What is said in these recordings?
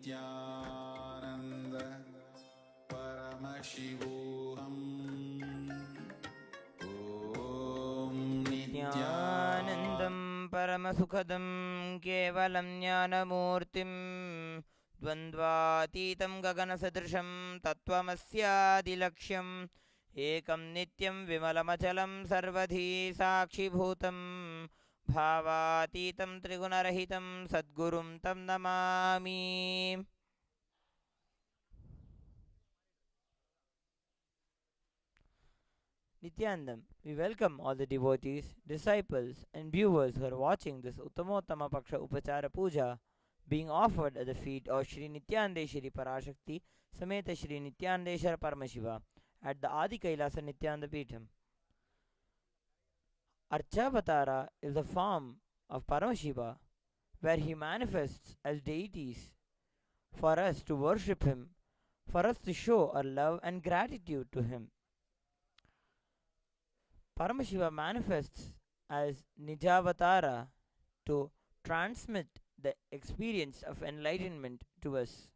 नित्यानन्द परमशिवोऽहम् ॐ नित्यानन्दं परमसुखदं केवलं ज्ञानमूर्तिं द्वन्द्वातीतं गगनसदृशं तत्त्वमस्यादिलक्ष्यम् एकं नित्यं विमलमचलं सर्वधी साक्षिभूतं भावातीतं त्रिगुणरहितं सद्गुरुं तं Namami. Nityanandam, we welcome all the devotees, disciples, and viewers who are watching this Uttamottama Paksha Upachara Puja being offered at the feet of Sri Nityanandeshwari Parashakti Sameta Sri Nityanandeshwara Paramashiva at the Adi Kailasa Nityananda Peetham. Archavatara is the form of Paramashiva where he manifests as deities for us to worship him, for us to show our love and gratitude to him. Paramashiva manifests as Nijavatara to transmit the experience of enlightenment to us.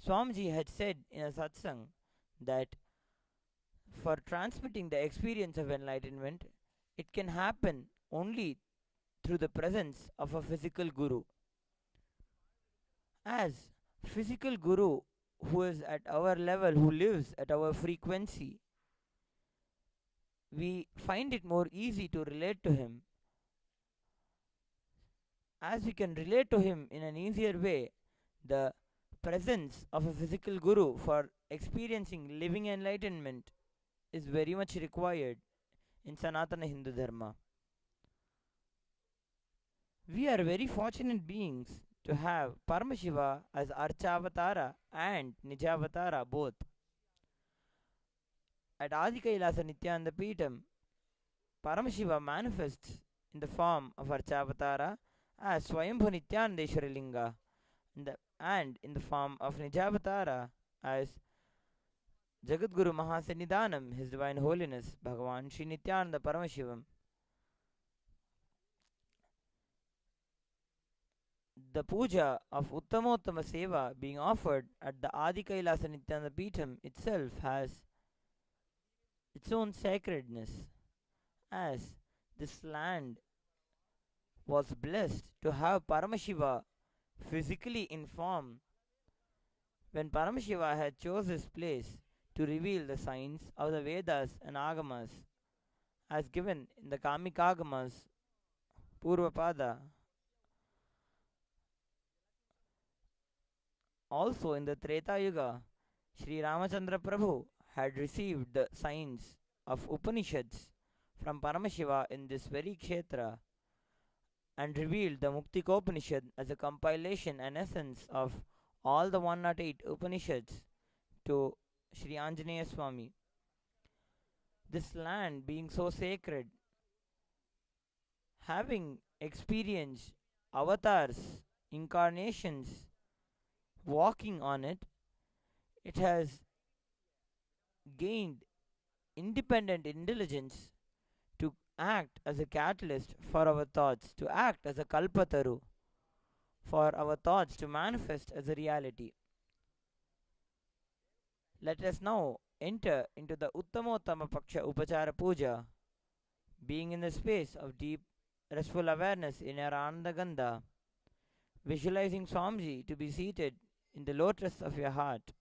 Swamiji had said in a satsang that for transmitting the experience of enlightenment, it can happen only through the presence of a physical guru. As physical guru who is at our level, who lives at our frequency, we find it more easy to relate to him. As we can relate to him in an easier way, the presence of a physical guru for experiencing living enlightenment is very much required in Sanatana Hindu Dharma. We are very fortunate beings to have Paramashiva as Archavatara and Nijavatara both. At Adi Kailasa Nityananda Peetham, Paramashiva manifests in the form of Archavatara as Swayambhu Nityanandeshwara Linga and in the form of Nijavatara as Jagadguru Mahasannidhanam, His Divine Holiness Bhagavan Sri Nityananda Paramashivam. The puja of Uttamottama Seva being offered at the Adi Kailasa Nityananda Peetham itself has its own sacredness, as this land was blessed to have Paramashiva physically in form when Paramashiva had chose this place to reveal the signs of the Vedas and Agamas as given in the Kamikagamas Purvapada. Also in the Treta Yuga, Sri Ramachandra Prabhu had received the signs of Upanishads from Paramashiva in this very Kshetra and revealed the Muktikopanishad as a compilation and essence of all the 108 Upanishads to Sri Anjaneya Swami. This land being so sacred, having experienced avatars, incarnations, walking on it, it has gained independent intelligence to act as a catalyst for our thoughts, to act as a kalpataru for our thoughts to manifest as a reality. Let us now enter into the Uttamottama Paksha Upachara Puja, being in the space of deep, restful awareness in our Anandagandha, visualizing Swamiji to be seated in the lotus of your heart.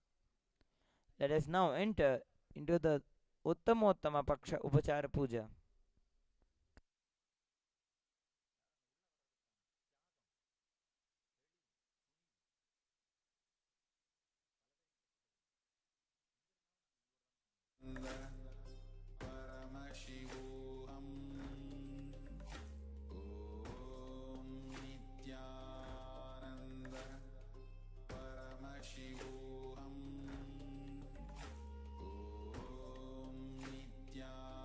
Let us now enter into the Uttamottama Paksha Upachara Puja. परमशिवोऽहम् ॐ नित्यानन्द परमशिवोऽहम् ॐ नित्यानन्द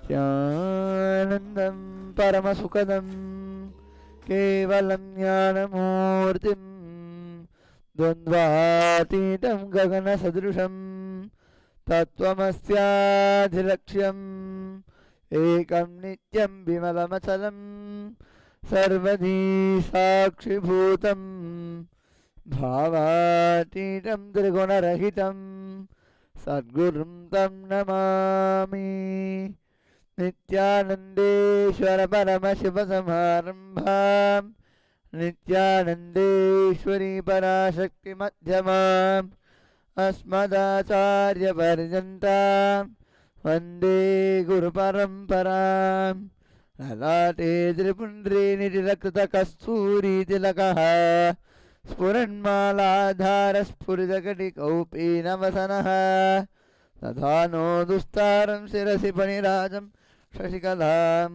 नित्यानन्दं परमसुखदं केवलं ज्ञानमूर्तिं द्वन्द्वातीतं गगनसदृशं तत्त्वमस्याधिलक्ष्यम् एकं नित्यं विमलमचलं सर्वधी साक्षिभूतं भावातीतं त्रिगुणरहितं सद्गुरुं तं नमामि। नित्यानन्देश्वर परमशिवसमारम्भां नित्यानन्देश्वरी पराशक्तिमध्यमाम् अस्मदाचार्यपर्यन्तां वन्दे गुरुपरम्परां। ललाटे त्रिपुण्ड्रीनिटिलकृतकस्तूरीतिलकः स्फुरन्मालाधारस्फुरितकटिकौपीनवसनः तथा नो दुस्तारं शिरसि फणिराजं शशिकलां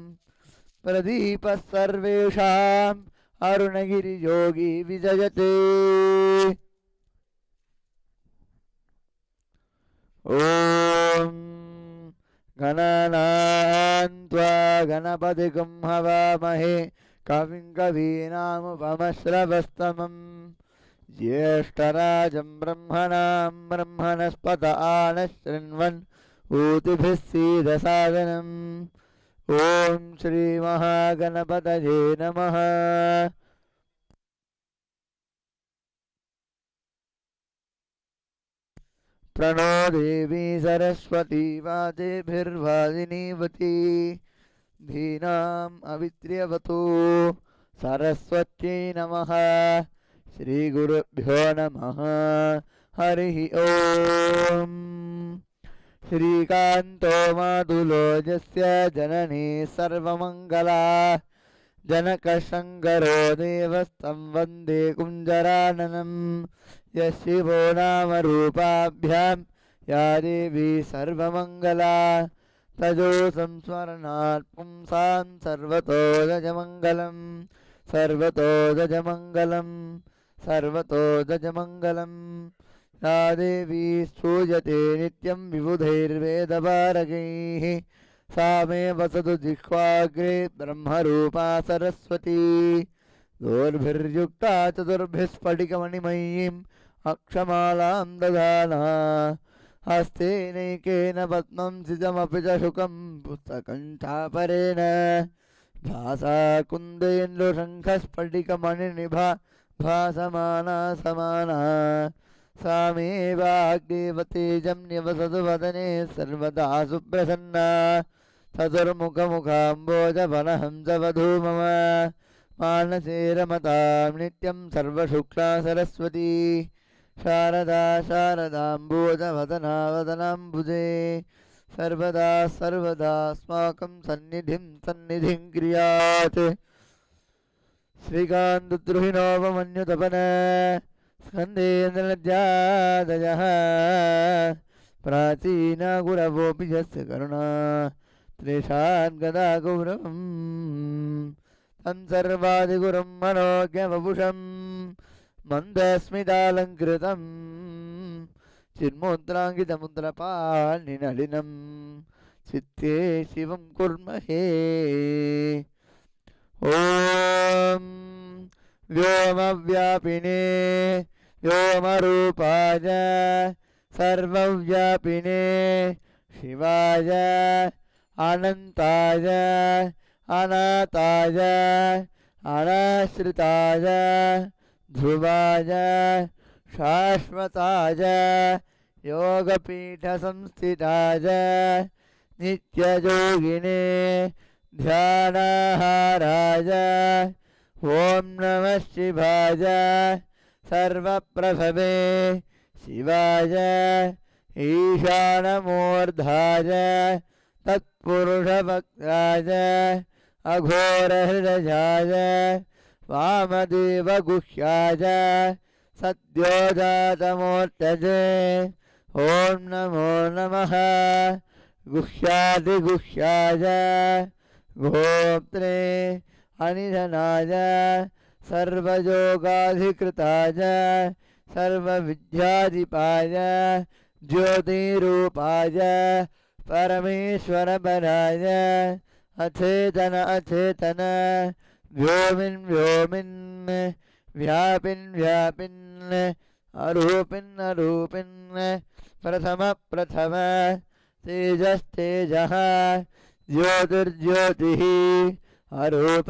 प्रदीपः सर्वेषाम् अरुणगिरियोगी विजयते। ॐ गणनान् त्वा गणपतिगुं हवामहे कविं कवीनामुपमश्रवस्तमम् ज्येष्ठराजं ब्रह्मणां ब्रह्मणस्पत आनशृण्वन् ऊतिभिः सीदसादनम्। ॐ श्रीमहागणपतये नमः। प्रणो देवी सरस्वती वाजेभिर्वादिनीवती धीनाम् अवित्र्यवतु सरस्वत्यै नमः। श्रीगुरुभ्यो नमः। हरिः ॐ। श्रीकान्तो मातुलो यस्य जननी सर्वमङ्गला जनकशङ्करो देवस्तं वन्दे कुञ्जराननम्। यशिवो नाम रूपाभ्यां या देवी सर्वमङ्गला तजो संस्मरणात् पुंसां सर्वतो गजमङ्गलम् सर्वतो गजमङ्गलम् सर्वतो गजमङ्गलम्। या देवी स्तूयते नित्यं विबुधैर्वेदपारगैः सा मे वसतु जिह्वाग्रे ब्रह्मरूपा सरस्वती। दोर्भिर्युक्ता चतुर्भिः स्फटिकमणिमयीम् अक्षमालां दधाना हस्तेनैकेन पद्मं सिजमपि च शुकं पुस्तकं चापरेण भासा कुन्देन्दुशङ्खस्फटिकमणिनिभा भासमाना समाना सा मे वाग्देवतेजं निवसतु वदने सर्वदा सुप्रसन्ना। चतुर्मुखमुखाम्बोजवनहंसवधू मम मानसे रमतां नित्यं सर्वशुक्ला सरस्वती। शारदा शारदाम्बोजवदना वदनाम्बुजे सर्वदा सर्वदास्माकं सन्निधिं क्रियात्। श्रीकान्तद्रुहिणोपमन्युतपन स्कन्देन्द्रलज्जादयः प्राचीना गुरवोऽपि यस्य करुणा त्रेषाद्गदा गौरवम्। तं सर्वादिगुरुं मनोज्ञवपुषं मन्दस्मितालङ्कृतं चिन्मुद्राङ्कितमुद्रपाणिनलिनं चित्ते शिवं कुर्महे। ॐ व्योमव्यापिने व्योमरूपाय सर्वव्यापिने शिवाय अनन्ताय अनाथाय अनाश्रिताय ध्रुवाय शाश्वताय योगपीठसंस्थिताय नित्ययोगिने ध्यानाहाराय ॐ नमः शिवाय सर्वप्रभवे शिवाय ईशानमूर्धाय तत्पुरुषभक्ताय अघोरहृदयाय वामदेवगुह्याय सद्योजातमूर्तये ॐ नमो नमः। गुह्यादिगुह्याय गोप्त्रे अनिधनाय सर्वयोगाधिकृताय सर्वविद्याधिपाय ज्योतिरूपाय परमेश्वरपराय अचेतन अचेतन व्योमिन् व्योमिन् व्यापिन् व्यापिन् अरूपिन् अरूपिन् प्रथम प्रथम तेजस्तेजः ज्योतिर्ज्योतिः अरूप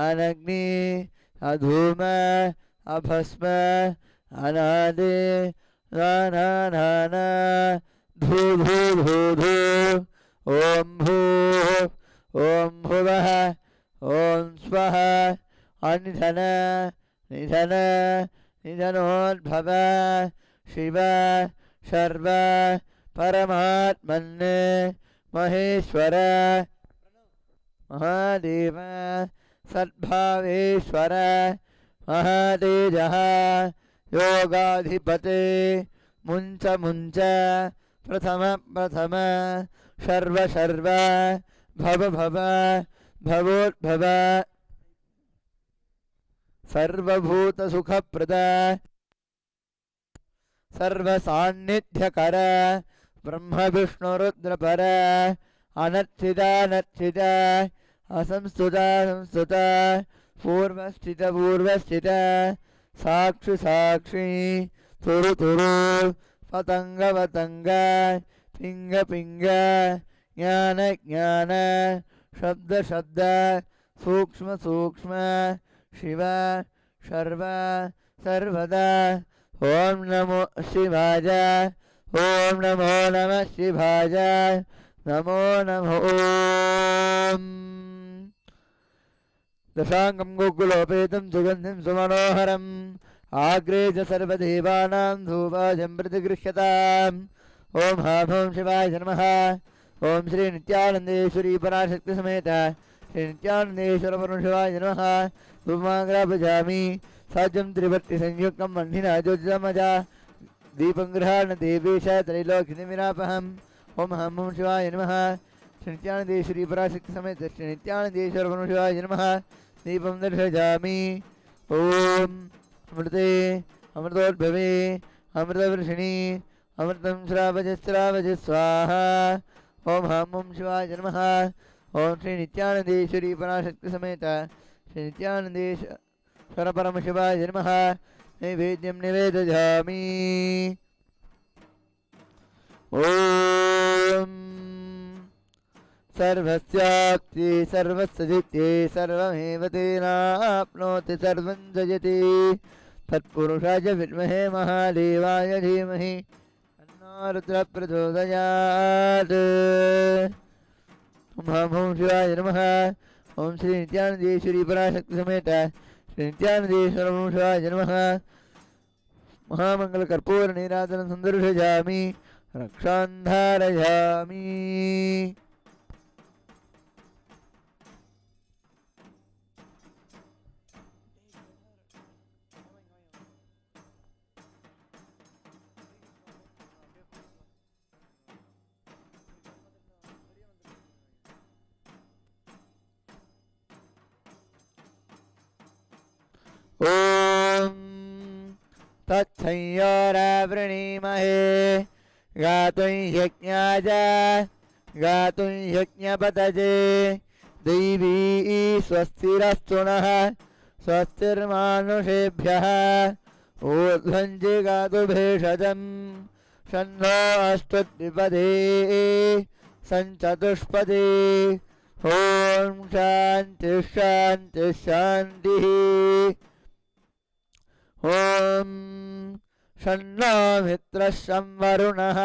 अनग्नि अधूम अभस्म अनादि नाना धू धू धू धू ॐ भूः ॐ भुवः ॐ स्वः अनिधन निधन निधनोद्भव शिव सर्व परमात्मन् महेश्वर महादेव सद्भावेश्वर महातेजः योगाधिपते मुञ्च मुञ्च प्रथम प्रथम सर्व सर्व भव भव भवोद्भव सर्वभूतसुखप्रद सर्वसान्निध्यकर ब्रह्मविष्णुरुद्रपर अनच्चिदानच्चिद असंस्तुता संस्तुता पूर्वस्थित पूर्वस्थित साक्षि साक्षी तुरु तुरु पतंग पतंग पिंग पिंग ज्ञान ज्ञान शब्द शब्द सूक्ष्म सूक्ष्म शिव सर्व सर्वदा ओम नमो शिवाय ओम नमो नमः शिवाय नमो नमो ओम दशांगं गोकुलोपेतं सुगन्धिं सुमनोहरम् आग्रे च सर्वदेवानां धूपाजं प्रतिगृह्यताम् ओम हां शिवाय नमः ओम श्री नित्यानंदेश्वरी पराशक्ति समेत श्री नित्यानंदेश्वर परमशिवाय नमः धूमाग्रापजामि साज्यं त्रिवर्ति संयुक्तं मह्निना ज्योतिषमजा दीपं गृहाण देवेश त्रैलोक्यनिमिरापहम् ओम हां शिवाय नमः श्री नित्यानंदेश्वरी पराशक्ति समेत श्री नित्यानंदेश्वर परमशिवाय नमः दीपं दर्शयामि ओम अमृते अमृतोद्भवे अमृतवर्षिणी अमृतं श्रावज श्रावज स्वाहा ओम हां शिवाय नमः ओम श्री नित्यानंदेश्वरी पराशक्ति समेत श्री नित्यानंदेश्वर परम शिवाय नमः नैवेद्यं निवेदयामि ओम सर्वस्याप्ति सर्वस्यजित्ये सर्वमेव तेनाप्नोति सर्वं जयति तत्पुरुषाय विद्महे महादेवाय धीमहि तन्नो रुद्रः प्रचोदयात् ओम हां शिवाय नमः ओम श्री नित्यानंदेश्वरी पराशक्ति समेत श्री नित्यानंदेश्वर शिवाय नमः महामंगल कर्पूर नीराजनं संदर्शयामि रक्षां धारयामि ओम तत्संयोरावृणीमहे गातुं यज्ञाय गातुं यज्ञपतये दैवी स्वस्तिरस्तु नः स्वस्तिर्मानुषेभ्यः ऊर्ध्वं जिगातु भेषजं शन्नो अस्तुद्विपदे सञ्चतुष्पदे ॐ शान्ति शान्ति शान्तिः ॐ शन्नो मित्रः शं वरुणः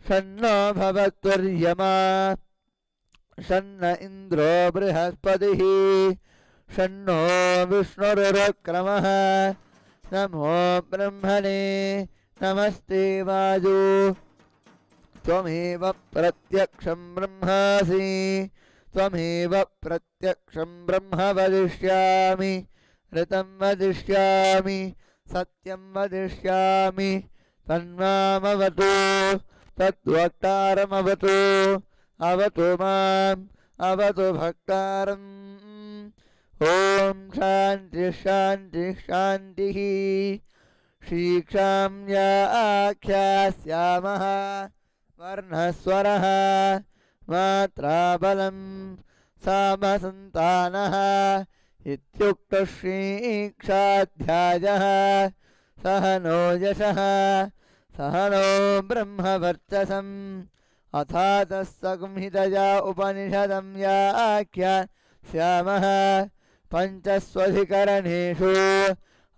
शन्नो भवत्वर्यमा शन्न इन्द्रो बृहस्पतिः शन्नो विष्णुरुक्रमः नमो ब्रह्मणे नमस्ते वायु त्वमेव प्रत्यक्षं ब्रह्मासि त्वमेव प्रत्यक्षं ब्रह्म वदिष्यामि ऋतं वदिष्यामि सत्यं वदिष्यामि तन्मामवतु तद्वक्तारमवतु अवतु माम् अवतु भक्तारम् ॐ शान्ति शान्ति शान्तिः शीक्षां या आख्यास्यामः वर्णस्वरः मात्राबलं सामसन्तानः इत्युक्तः श्रीक्षाध्यायः सह नो यशः सह नो ब्रह्मवर्चसम् अथातः संहितया उपनिषदं व्याख्यास्यामः पञ्चस्वधिकरणेषु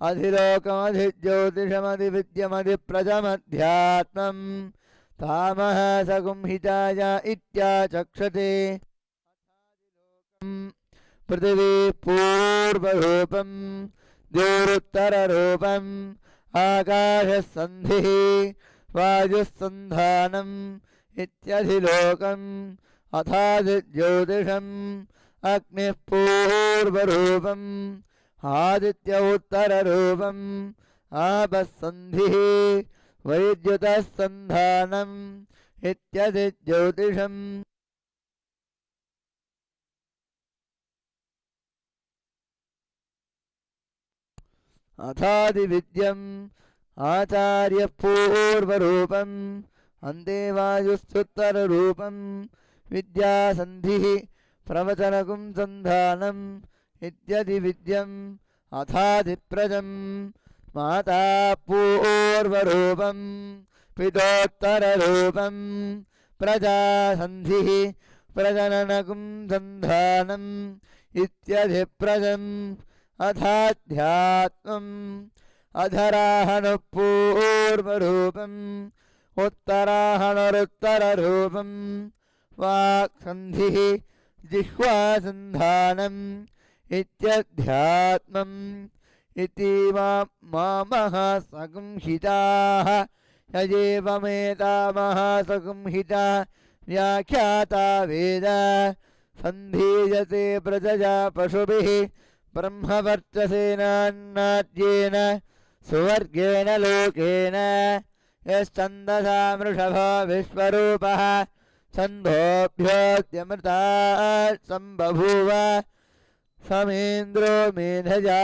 अधिलोकमधिज्योतिषमधिविद्यमधिप्रजमध्यात्मम् तामः संहिताय इत्याचक्षते पृथिवी पूर्वरूपं द्योरुत्तररूपम् आकाशसन्धिः वायुस्सन्धानम् इत्यधिलोकम् अथादिज्योतिषम् अग्निः पूर्वरूपम् आदित्य उत्तररूपम् आपस्सन्धिः वैद्युतसन्धानम् इत्यधिज्योतिषम् अथादिविद्यम् आचार्यपूर्वरूपम् अन्ते वायुस्तुत्तररूपम् विद्यासन्धिः प्रवचनकुं सन्धानम् इत्यधिविद्यम् अथादिप्रजम् माता पूर्वरूपम् पितोत्तररूपम् प्रजासन्धिः प्रजननकुं सन्धानम् इत्यधिप्रजम् अथाध्यात्मम् अधराहणपूर्वरूपम् उत्तराहणरुत्तररूपम् वाक्सन्धिः जिह्वासन्धानम् इत्यध्यात्मम् इति मामः संहिताः यजेवमेतामहासंहिता व्याख्याता वेद सन्धीयते प्रजया पशुभिः ब्रह्मवर्चसेनान्नाद्येन सुवर्गेण लोकेन यश्छन्दसा वृषभो विश्वरूपः छन्दोभ्योऽद्यमृतात् सम्बभूव समेन्द्रो मेधया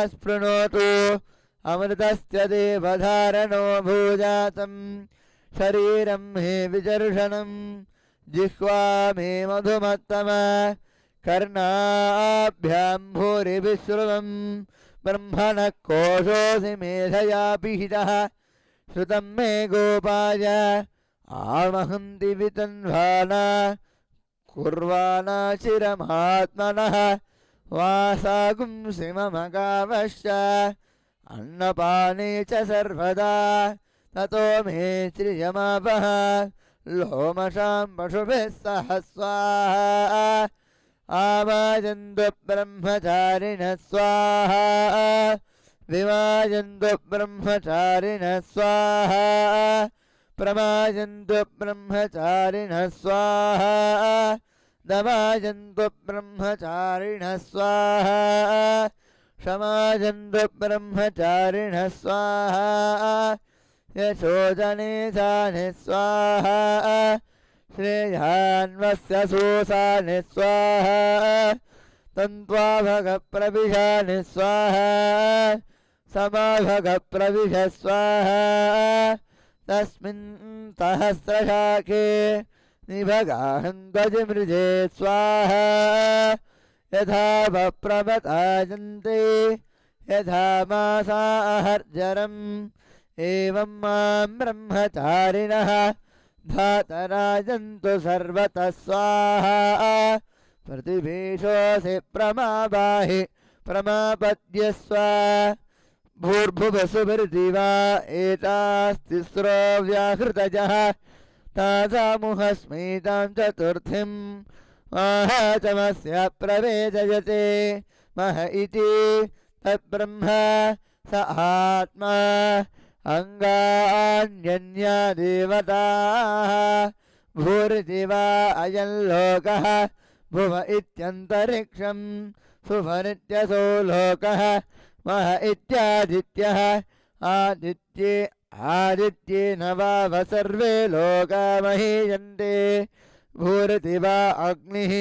स्पृणोतु अमृतस्य देवधारणो भूजातम् शरीरं मे विचर्षणं जिह्वा मे मधुमत्तमा कर्णाभ्यां भूरिविश्रुवं ब्रह्मणः कोशोऽसि मेधया पिहितः श्रुतं मे गोपाय आमहन्ति वितन्वाना कुर्वाणा चिरमात्मनः वासागुंसि मम गावश्च अन्नपाने च सर्वदा ततो मे श्रियमापः लोमशां पशुभिः सह स्वाहा आवाजन्तु ब्रह्मचारिणः स्वाहा विवाजन्तु ब्रह्मचारिणः स्वाहा प्रमाजन्तु ब्रह्मचारिणः स्वाहा दमाजन्तु ब्रह्मचारिणः स्वाहा क्षमाजन्तु ब्रह्मचारिणः स्वाहा यशोजने जाने स्वाहा श्रेयान्वस्य सोसाने स्वाहा तन्त्वाभगप्रविशाने स्वाहा समाभगप्रविश स्वाहा तस्मिन् सहस्रशाखे निभगाहन्त्वजिमृजे स्वाहा यथा वप्रवताजन्ते यथा मासाहर्जरम् एवं मां ब्रह्मचारिणः धातराजन्तु सर्वतः स्वाहा प्रतिवेशोऽसि प्रमाबाहि प्रमापद्यस्व भूर्भुवसुभिर्दिवा एतास्तिस्रो व्याहृतजः तासामुहस्मैतां चतुर्थीं माहाचमस्य प्रवेदयते मह इति तद्ब्रह्म स आत्मा अङ्गान्यन्या देवताः भूर्दिवा अयं लोकः भुव इत्यन्तरिक्षं सुभनित्यसो लोकः मह इत्यादित्यः आदित्येन वाव सर्वे लोका महीयन्ते भूर्दिवा अग्निः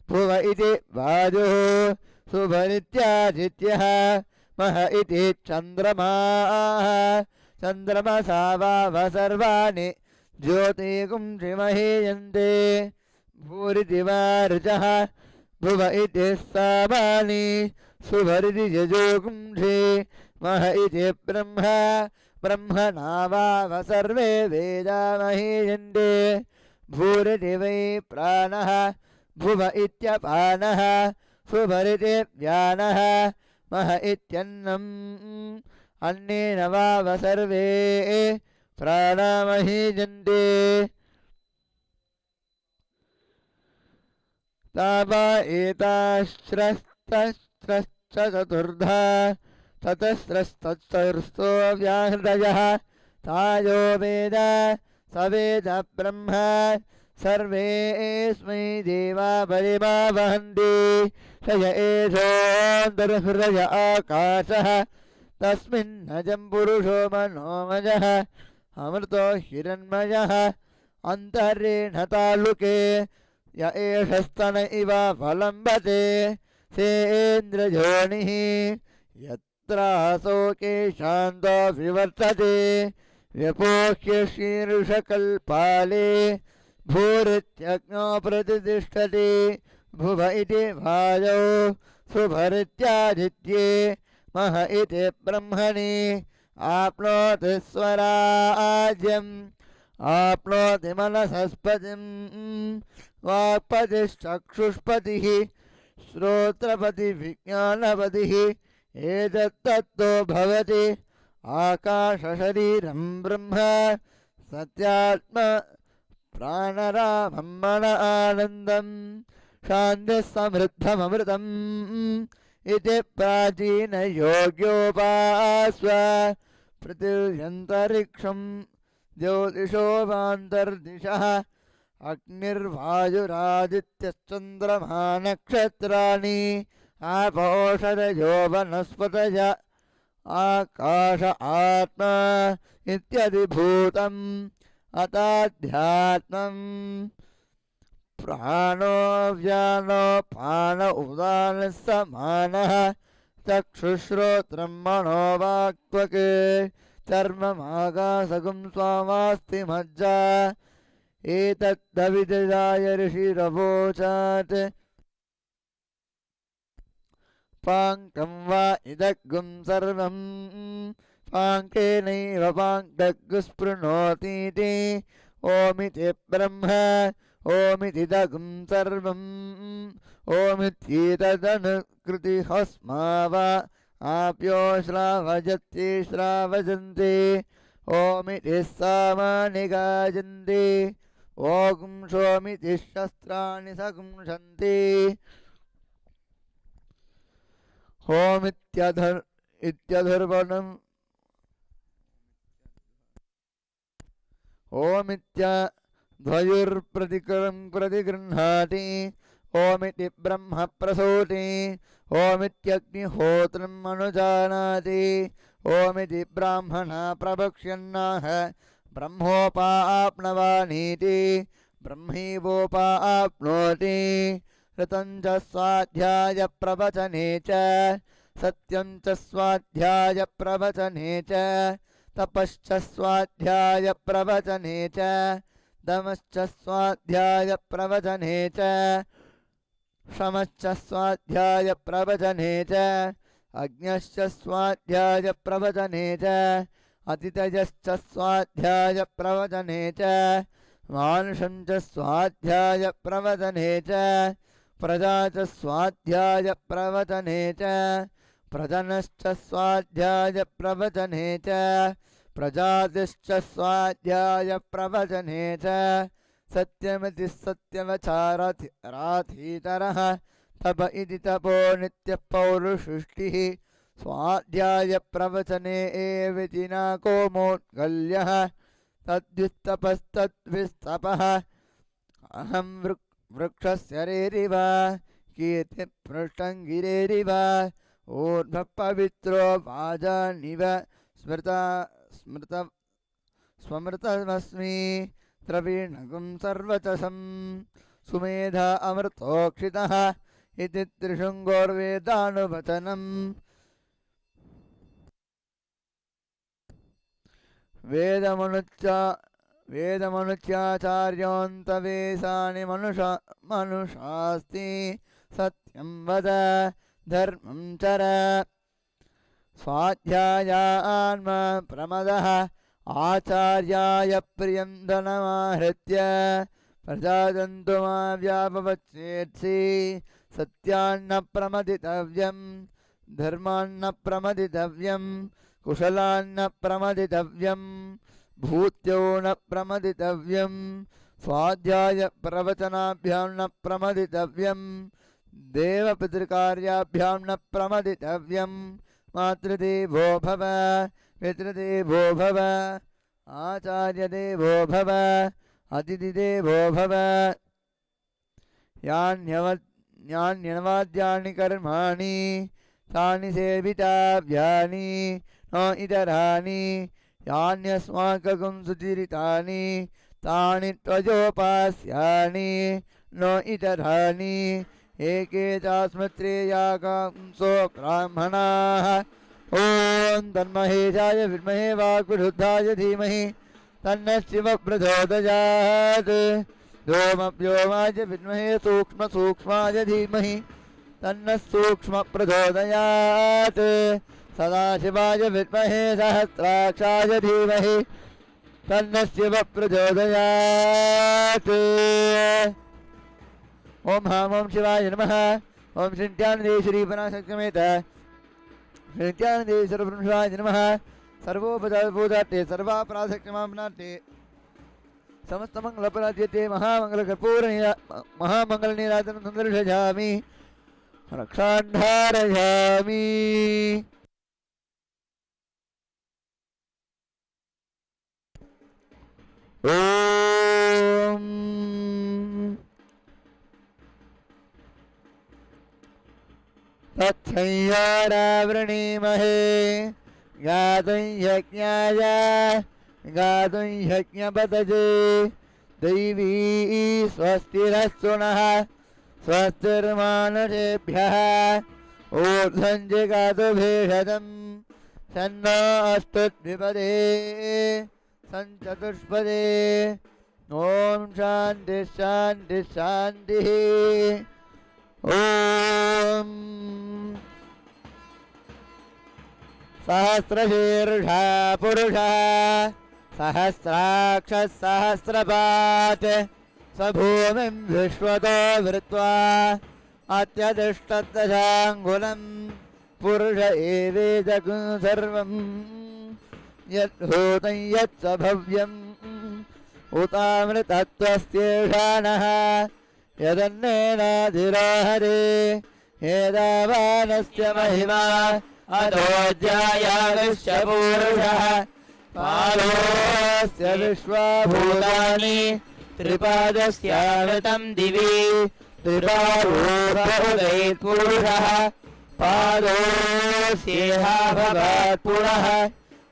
भुव इति वायुः सुभनित्यादित्यः मह इति चन्द्रमाः चन्द्रमसा वाव सर्वाणि ज्योतिकुं श्रीमहीयन्ते भूरिति वा ऋचः भुव इति सामानि सुभरिति यजोकुंषे मह इति ब्रह्म ब्रह्मणावाव सर्वे वेदा महीयन्ते भूरिति वै प्राणः भुव इत्यपानः सुभरिति व्यानः मह इत्यन्नम् अन्नेन वाव सर्वे प्राणामहीयन्ते तावा एताश्रस्तश्च चतुर्धा ततस्रस्तत्सर्स्तो व्याहृदयः तायो वेद स वेद ब्रह्म सर्वेऽस्मै देवा परिमा वहन्ति स य एषोऽन्तर्हृदय आकाशः तस्मिन्नजं पुरुषो मनोमयः अमृतो हिरण्मयः अन्तरेण तालुके य एष स्तन इव फलम्बते सेन्द्रयोनिः यत्रासोके शान्तो विवर्तते व्यपोह्य शीर्षकल्पाले भूरित्यग्नो प्रतितिष्ठति भुव इति वायौ सुभरित्यादित्ये मह इति ब्रह्मणि आप्नोति स्वराज्यम् आप्नोति मनसस्पतिम् वाक्पतिश्चक्षुष्पतिः श्रोत्रपतिः विज्ञानपतिः एतत्तत्तो भवति आकाशशरीरं ब्रह्म सत्यात्म प्राणरामं मन आनन्दं शान्तिः समृद्धममृतम् इति प्राचीनयोग्योपास्व पृथिव्यन्तरिक्षं ज्योतिषो वान्तर्दिशः अग्निर्वायुरादित्यश्चन्द्रमा नक्षत्राणि आपोषधयो वनस्पतय आकाश आत्मा इत्यधिभूतम् अताध्यात्मम् प्राणो व्यानो पान उदानः समानः चक्षुश्रोत्रं मनोवाक्त्वक् चर्ममाकाशगुं स्वामास्ति मज्जा एतद्दविददाय ऋषिरवोचात् पाङ्क्तं वा इदग्गुं सर्वं पाङ्केनैव पाङ्क्तग्गुस्पृणोतीति ओमिति ब्रह्म ओमिति दगुं सर्वम् ओमित्येतदनुकृतिहस्माव आप्यो श्रावजत्ये श्रावजन्ते ओमिति सामानि गायन्ते ओगुं सोमिति शस्त्राणि सगुंशन्ति इत्यधर्वणम् ओमित्यध्वयुर्प्रतिकरं प्रतिगृह्णाति ओमिति ब्रह्म प्रसूति ओमित्यग्निहोत्रम् अनुजानाति ओमिति ब्राह्मणा प्रवक्ष्यन्नाह ब्रह्मोपाप्नवानीति ब्रह्मैवोपाप्नोति ऋतं च स्वाध्यायप्रवचने च सत्यं च स्वाध्यायप्रवचने च तपश्च स्वाध्यायप्रवचने च दमश्च स्वाध्यायप्रवचने च शमश्च स्वाध्यायप्रवचने च अज्ञश्च स्वाध्यायप्रवचने च अतितयश्च स्वाध्यायप्रवचने च मानुषं च स्वाध्यायप्रवचने च प्रजा च स्वाध्यायप्रवचने च प्रजनश्च स्वाध्यायप्रवचने च प्रजातिश्च स्वाध्यायप्रवचने च सत्यमिति सत्यवचाराधीतरः तप इति तपो नित्यः पौरुषुष्टिः स्वाध्यायप्रवचने एवेति नाको मोद्गल्यः तद्विस्तपस्तद्विस्तपः अहं वृक्षस्य रेरिव कीर्तिपृष्टं गिरेरिव ऊर्ध्वपवित्रो वाजानिव स्वमृतमस्मि द्रवीणगुं सर्वचसं सुमेधा अमृतोक्षितः इति त्रिशृङ्गोर्वेदानुवचनम् वेदमनुच्याचार्योऽन्तवेशानि मनुषास्ति सत्यं वद धर्मं चर स्वाध्यायान्म प्रमदः आचार्याय प्रियं धनमाहृत्य प्रजाजन्तुमा व्यापवच्चेत्सि सत्यान्न प्रमदितव्यं धर्मान्न प्रमदितव्यं कुशलान्न प्रमदितव्यं भूत्यो न प्रमदितव्यं स्वाध्याय प्रवचनाभ्यां न प्रमदितव्यं देवपितृकार्याभ्यां न प्रमदितव्यं मातृदेवो भव पितृदेवो भव आचार्यदेवो भव अतिथिदेवो भव यान्यवाद्यानि कर्माणि तानि सेविताव्यानि न इतराणि यान्यस्माकं सुचरितानि तानि त्वयोपास्यानि न इतराणि एके चास्मत्रेयाकांसो ब्राह्मणाः ॐ तन्महेशाय विद्महे वाक्पटुत्थाय धीमहि तन्नः शिवः प्रचोदयात् व्योमव्योमाय विद्महे सूक्ष्मसूक्ष्माय धीमहि तन्नः सूक्ष्मः प्रचोदयात् सदाशिवाय विद्महे सहस्राक्षाय धीमहि तन्नः शिवः प्रचोदयात् ॐ हां ॐ शिवाय नमः ॐ श्रीनित्यानन्देश्वरी पराशक्तिसमेत श्रीनित्यानन्देश्वरब्रह्मशिवाय नमः सर्वोपचारपूजार्थे सर्वापराधक्षमापणार्थे समस्तमङ्गलपराध्यते महामङ्गलनीराजनं सन्दर्शयामि रक्षान्धारयामि ॐ तत्संयारावृणीमहे गातुं यज्ञाय गातुं यज्ञपतजे दैवी स्वस्तिरस्तु नः स्वस्तिर्मानुषेभ्यः ऊर्ध्वं जिगातु भेषजं तन्नो अस्तु द्विपदे सञ्चतुष्पदे ॐ शान्ति शान्ति शान्तिः ॐ सहस्रशीर्षा पुरुषः सहस्राक्षः सहस्रपात् स भूमिं विश्वतो वृत्वा अत्यतिष्ठदशाङ्गुलं पुरुष एवेदगुं सर्वं यद्भूतं यच्च भव्यम् उतामृतत्वस्येषाणः यदन्नेनाधिरोहरे हेदावानस्य महिमा अधोऽध्यायागश्च पूरुषः पादोऽस्य विश्वभूतानि त्रिपादस्यामृतं दिवि त्रिपादोऽभूतैत्पुरुषः पादोऽस्येहा भवात् पुनः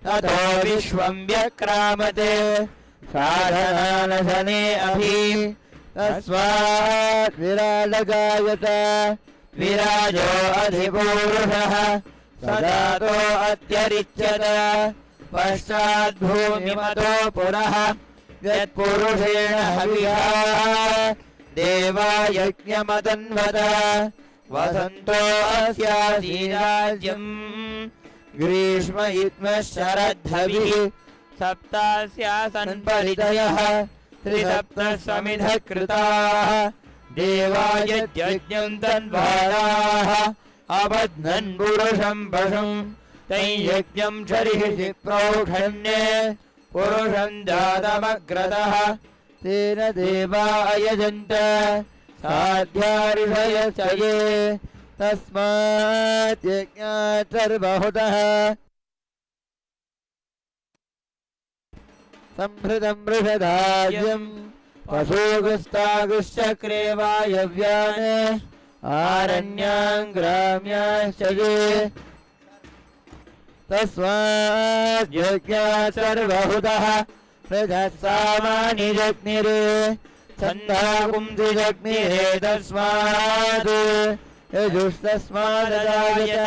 ततो विश्वं व्यक्रामते साधनानशने अभि तस्मात् विराडगायत विराजो अधिपूरुषः सदातो अत्यरिच्यत पश्चाद्भूमिमतो पुनः यत्पुरुषेण हविः देवा यज्ञमतन्वत वसन्तो अस्यासीराज्यम् ग्रीष्म इत्मशरद्धविः सप्तास्यासन् परितयः त्रिसप्तसमिधः कृताः देवा यज्ञं तन्वाराः अबध्नन् पुरुषं पशुं तै यज्ञं शरिषि प्रोक्षण्ये पुरुषं जातमग्रतः तेन देवा अयजन्त साध्या ऋषयश्च ये तस्मात् यज्ञात् सर्वहुतः संहृतं वृषधाज्यं पशुगुस्तागुश्चक्रे वायव्यान् आरण्यान् ग्राम्याश्च ये तस्मात् यज्ञात् सर्वहुतः पृथक्सामानि जग्निरे छन्दाकुंसि जग्निरे तस्मात् यजुस्तस्मादजायत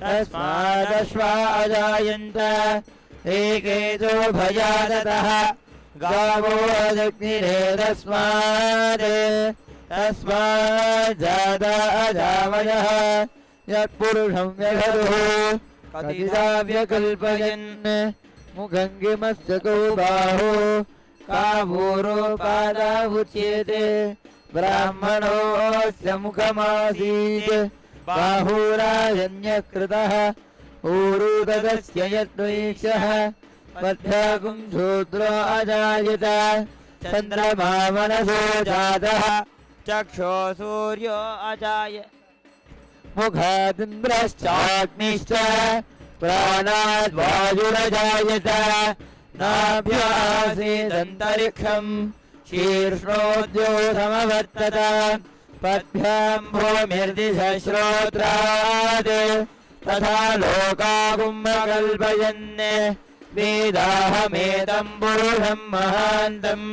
तस्मादश्वा अजायन्त एकेतो भयादतः गावो अदग्निरे तस्माज्जाता अजावयः यत्पुरुषं व्यघरुः कथिता व्यकल्पयन् मुखं किमस्य कौ बाहो कावोरोपादा उच्यते ब्राह्मणोऽस्य मुखमासीत् बाहुराजन्यकृतः ऊरु तदस्य यद्वैक्षः पद्भ्यागुं शूद्रो अजायत चन्द्रमा मनसो जातः चक्षो सूर्यो अजाय मुखादिन्द्रश्चाग्निश्च प्राणाद्वायुरजायत नाभ्यासीदन्तरिक्षम् शीर्ष्णोद्यो समवर्तत पद्भ्यां भूमिर्दिशश्रोत्रात् तथा लोकाकुम्भकल्पयन् वेदाहमेतं पुरुषं महान्तम्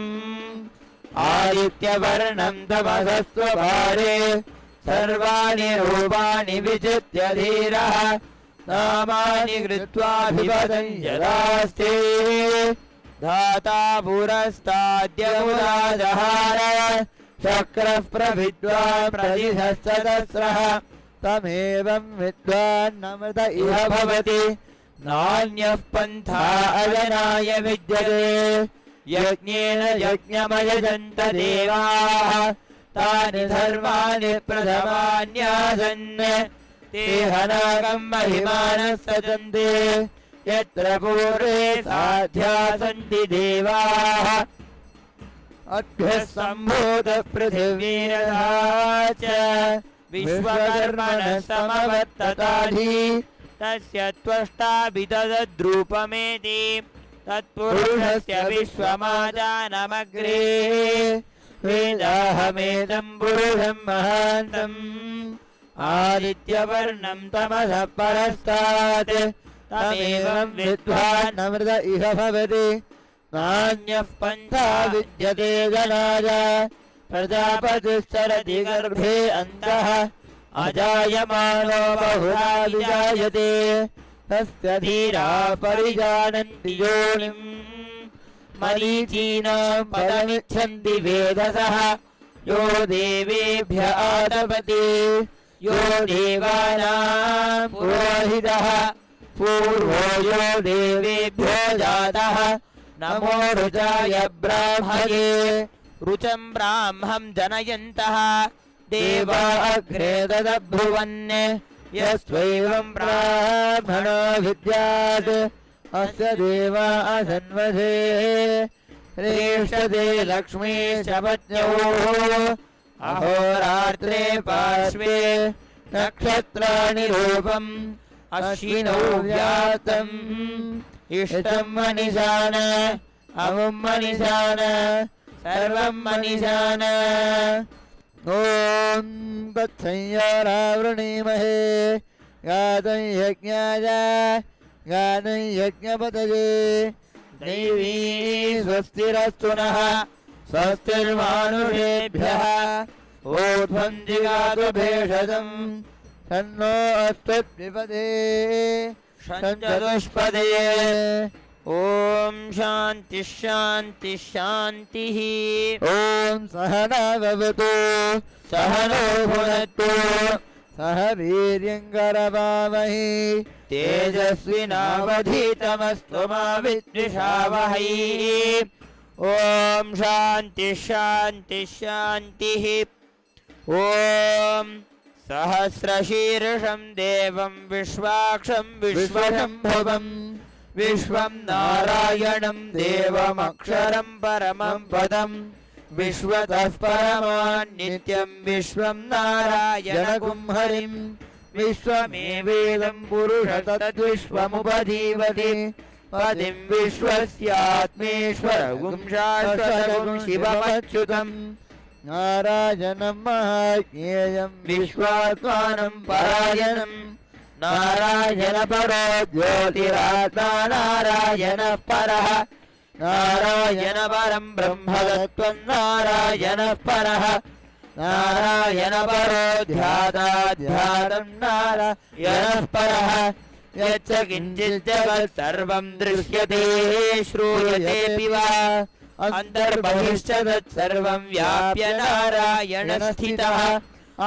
आदित्यवर्णं तमसस्वभारे सर्वाणि रूपाणि विचित्य धीरः नामानि कृत्वाभिवदन् यदास्ते धाता पुरस्ताद्यमुदाजहार चक्रः प्रविद्वान् प्रतिशतस्रः तमेवं विद्वान्नमृत इह भवति नान्यः पन्था अजनाय विद्यते यज्ञेन यज्ञमयजन्त देवाः तानि धर्माणि प्रथमान्यासन् ते हनागं महिमानः सजन्ते यत्र पूर्वे साध्या सन्ति देवाः अभ्यः सम्भूतः पृथिवीरथा च विश्वकर्मणः समवर्तताधि तस्य त्वष्टाभितद्रूपमेति तत्पुरुषस्य विश्वमाजानमग्रे वेदाहमेतं पुरुषं महान्तम् आदित्यवर्णं तमसः परस्तात् तमेवं विद्वान्नमृत इह भवति नान्यः पन्था विद्यते जनाय प्रजापतिश्चरति गर्भे अन्तः अजायमानो बहुधा विजायते तस्य धीरा परिजानन्ति योनिम् मरीचीनां पदमिच्छन्ति वेधसः यो देवेभ्य आतपति यो देवानां पुरोहितः पूर्वो यो देवेभ्यो जातः नमो रुचाय ब्राह्मये रुचं ब्राह्मं जनयन्तः देवा अग्रे तदब्रुवन् यस्त्वैवं ब्राह्मणो विद्यात् अस्य देवा असन्वसे श्रेष्ठते लक्ष्मी च पत्न्योः अहोरात्रे पार्श्वे नक्षत्राणि रूपम् अश्विनौ व्यातम् इष्टं मनिषान अमुं मनिषान सर्वं मनिषान ॐ तत्संयारावृणीमहे गातं यज्ञाय गानं यज्ञपतये दैवी स्वस्तिरस्तु नः स्वस्तिर्मानुषेभ्यः ऊर्ध्वं जिगातु भेषजम् तन्नो अस्तद्विपदे षञ्चतुष्पदे ॐ शान्तिः शान्तिः शान्तिः ॐ सहना भवतु सहनो भुनक्तु सह वीर्यङ्करवावहै तेजस्विनावधीतमस्तु मा विद्विषावहै ॐ शान्तिः शान्तिः शान्तिः ॐ सहस्रशीर्षं देवं विश्वाक्षं विश्वशम्भुवम् विश्वं नारायणं देवमक्षरं परमं पदम् विश्वतः परमान् नित्यं विश्वं नारायणगुं हरिं विश्वमेवेदं पुरुषतद्विश्वमुपजीवति पदिं विश्वस्यात्मेश्वरगुं शाश्वतगुं शिवमच्युतम् नारायणं महाज्ञेयं विश्वात्मानं परायणम् नारायण परो ज्योतिरात्मा नारायणः परः नारायण परं ब्रह्म तत्त्वं नारायणः परः नारायण परो ध्याता ध्यानं नारायणः परः यच्च किञ्चित् जगत् सर्वं दृश्यते श्रूयतेऽपि वा अन्तर्बहिश्च तत्सर्वं व्याप्य नारायणस्थितः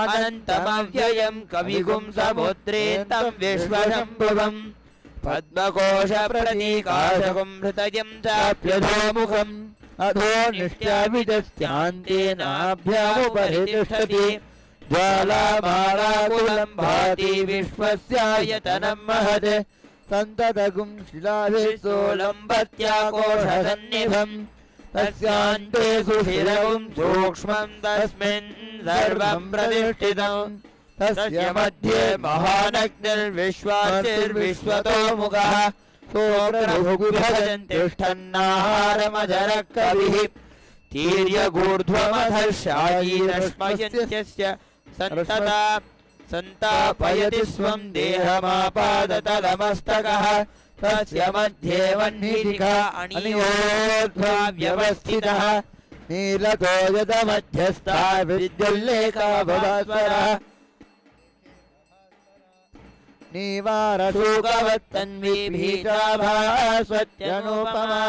अनन्तमव्ययं कविगुं समुद्रेऽन्तं विश्वशम्भुवम् पद्मकोशप्रतीकाशकं हृदयं चाप्यधोमुखम् अधो निष्ट्याभिजस्यान्तेनाभ्यामुपरि तिष्ठति ज्वालामालाकुलं भाति विश्वस्यायतनं महत् सन्ततगुं शिलाभिस्तोलम्बत्याकोशसन्निभम् तस्यान्ते सुशिरगुं सूक्ष्मं तस्मिन् सर्वं प्रतिष्ठितम् तस्य मध्ये महानग्निर्विश्वातिर्विश्वतोमुखः सोऽग्रभुग्भजन् तिष्ठन्नाहारमजरः कविः तीर्यगूर्ध्वमधः शायीरश्मयन्त्यस्य सन्तापयति स्वं देहमापादतलमस्तकः तस्य मध्ये वह्निशिखा अणियोर्ध्वा व्यवस्थितः नीलतो यदमध्यस्था विद्युल्लेखा भवास्वरः नीवारशोकवत्तन्वीभीषाभास्वत्यनुपमा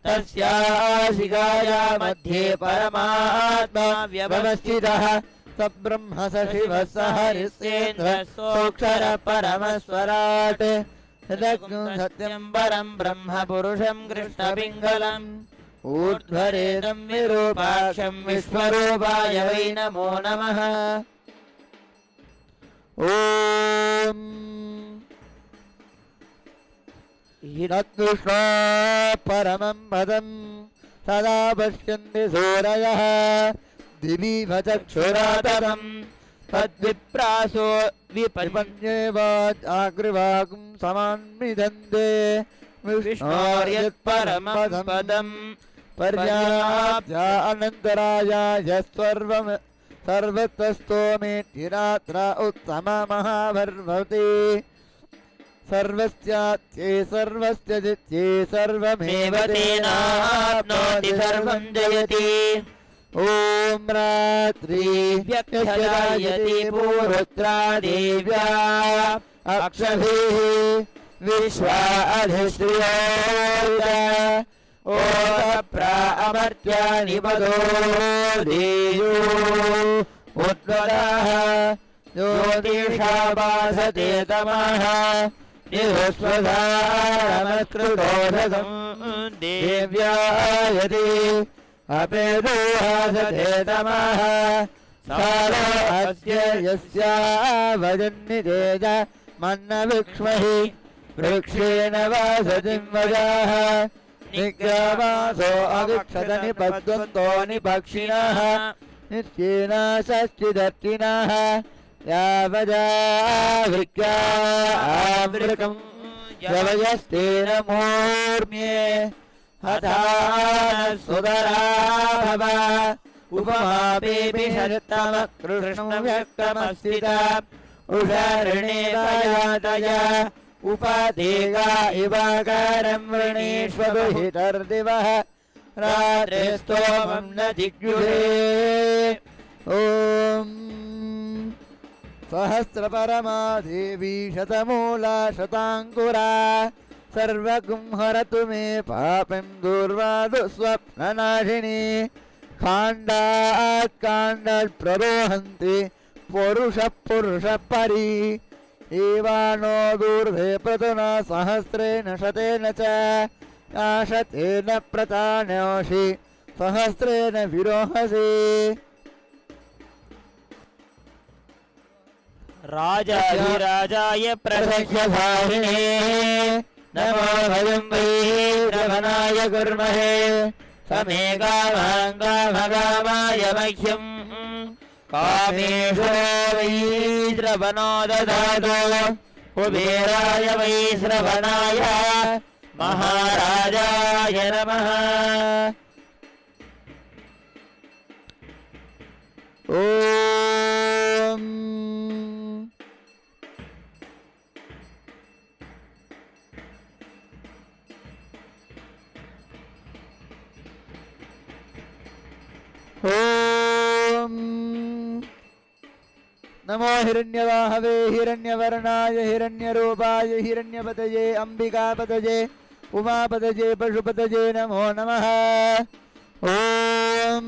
तस्याशिखाया मध्ये परमात्मा व्यवस्थितः स ब्रह्म स शिवः स हरिस्येन्द्रः सोऽक्षरः परमस्वराट् सत्यं परं ब्रह्म पुरुषं कृष्णपिङ्गलम् ऊर्ध्वरेदं विरूपाक्षं विश्वरूपाय वै नमो नमः। ॐ हिरद्विष्णा परमं पदं सदा पश्यन्ति सूरयः दिवीव चक्षुरातरम् तद्विप्रासो विपन्येवाग्रिवागुं समान्विदन्ते विष्णोर्यत्परमं पदं पर्याप्त्या अनन्तराया यस्सर्वं सर्वतस्तोमेतिरात्र उत्तममहाभर्वति सर्वस्यात्ये सर्वस्य जित्ये सर्वमेव तेनाप्नोति सर्वं जयति। ॐ रात्रि व्यक्षजायते पूर्वत्रा देव्या अक्षभिः विश्वा अधिश्रियोत ओप्रा अमर्त्या निपदो देयो उद्वराः ज्योतिषा भासते तमः निरुस्वधानमस्कृतोषसं देव्या यदि अपेदोहासते तमः सारो अस्य यस्या वजन्नितेज मन्नविक्ष्महि वृक्षेण वासतिं वजाः निग्रामासो अविक्षत निपद्वन्तो निपक्षिणः नित्येन षष्टिदर्शिनः यावजा वृक्या आवृकम् यवयस्तेन मूर्म्ये हता सुदरा भव उपमापेऽपि शरत्तमः कृष्णव्यक्तमस्थिता उषाऋणे वयातया उपादेगा इवाकारं वृणीष्वहितर्दिवः रात्रिस्तोमं न जिग्युषे। ॐ सहस्रपरमा देवी शतमूला शताङ्कुरा सर्वगुंहरतु मे पापं दूर्वादुस्वप्ननाशिनी खाण्डात् काण्डात् प्ररोहन्ति पुरुषः परि एवानो दूर्धे प्रतुना सहस्रेण शतेन च शतेन प्रतानोषि सहस्रेण विरोहसि। राजाधिराजाय प्रसह्यधारिणे नमो भयं वै रमणाय कुर्महे समे कामाय मह्यम् कामेषु वैश्रवणो ददातु कुबेराय वैश्रवणाय महाराजाय नमः। ॐ नमो हिरण्यवाहवे हिरण्यवर्णाय हिरण्यरूपाय हिरण्यपतये अंबिकापतये उमापतये पशुपतये नमो नमः। ॐ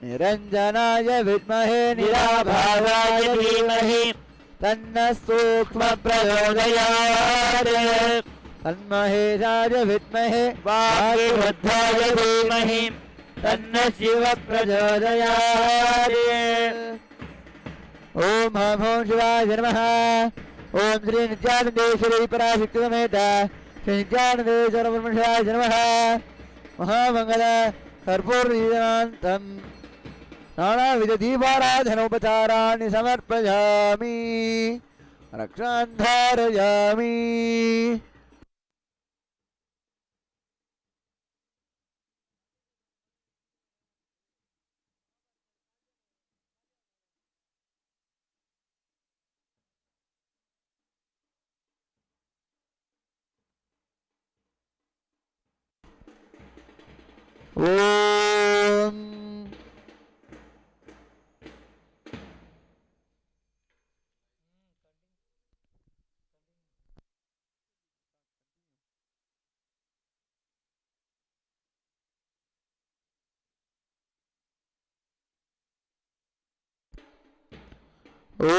निरञ्जनाय विद्महे निराभावाय धीमहि तन्नः सूक्ष्मः प्रचोदयात् तन्महेशाय विद्महे वाग्वृद्धाय धीमहि तन्नः शिवः प्रचोदयात् ॐ नमो शिवाय नमः ॐ श्री नित्यानन्देश्वरी पराशक्ति समेत श्री नित्यानन्देश्वर ब्रह्मशिवाय नमः महामंगल कर्पूरदीपनान्तं नानाविध दीपाराधनोपचाराणि समर्पयामि रक्षां धारयामि ॐ ॐ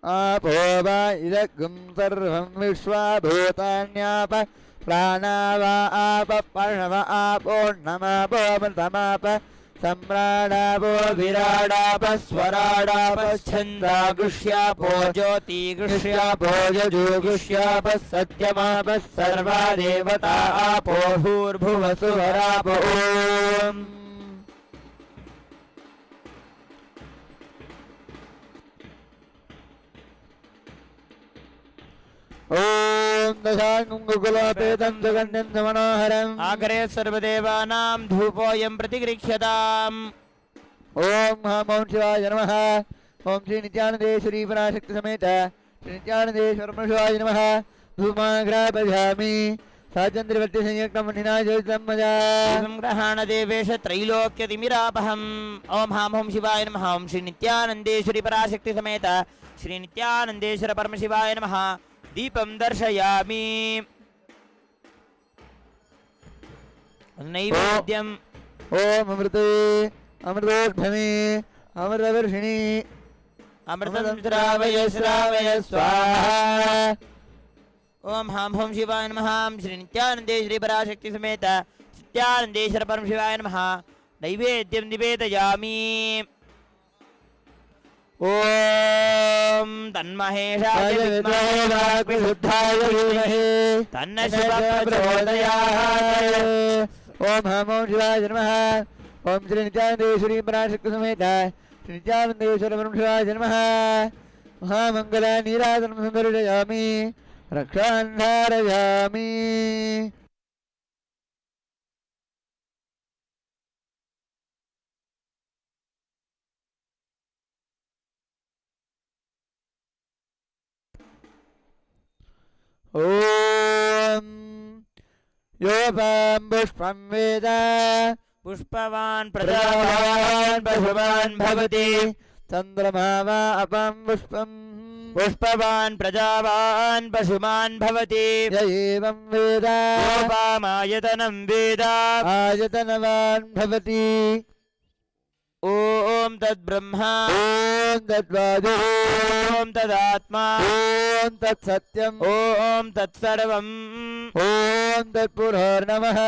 आपो वा इदगुं सर्वं विश्वा भूतान्याप प्राणा वा आप पर्णव आपोर्णमापो मृतमाप सम्राडापो विराडाप स्वराडाप छन्दागुष्यापो ज्योतिगुष्यापो यजुगुष्याप सत्यमाप सर्वा देवता आपो भूर्भुवसुवराप ॐ ॐ दशाङ्गुकुलोपेतं सुगन्धिं समनोहरम् आग्रे सर्वदेवानां धूपोऽयं प्रतिगृह्यताम् ॐ ॐ शिवाय नमः ॐ श्री नित्यानन्देश्वरी पराशक्ति समेत श्री नित्यानन्देश्वर ब्रह्मशिवाय नमः धूमाग्रापयामि साचन्द्रवर्ति संयुक्तं निनाजयितं मया संग्रहाण देवेश त्रैलोक्यतिमिरापहम् ओम हां ओम शिवाय नमः ओम श्री नित्यानन्देश्वरी पराशक्ति समेत श्री नित्यानन्देश्वर परमशिवाय नमः दीपं दर्शयामि नैवेद्यम् ॐ अमृते अमृतोद्भमे अमृतवर्षिणि अमृतं श्रावय श्रावय स्वाहा ओम हां ओम शिवाय नमः ओम श्री नित्यानन्देश्वरी पराशक्ति समेत नित्यानन्देश्वर परमशिवाय नमः नैवेद्यं निवेदयामि ॐ तन्महेशाय विद्महे वाग्विशुद्धाय धीमहि तन्नः शिवः प्रचोदयात् ॐ ॐ शिवाय नमः ॐ श्री नित्यानन्देश्वरी पराशक्ति समेत श्री नित्यानन्देश्वर ब्रह्मशिवाय नमः महामङ्गल नीराजनं संदर्शयामि रक्षां धारयामि ॐ योपं पुष्पं वेद पुष्पवान् प्रजावान् पशुवान् भवति चन्द्रमा वा अपं पुष्पं पुष्पवान् प्रजावान् पशुमान् भवति य एवं वेद योपामायतनं वेद आयतनवान् भवति ॐ तद्ब्रह्मा ॐ तद्वादो ॐ तदात्मा ॐ तत्सत्यम् ॐ तत्सर्वम् ॐ तत्पुनर्नमः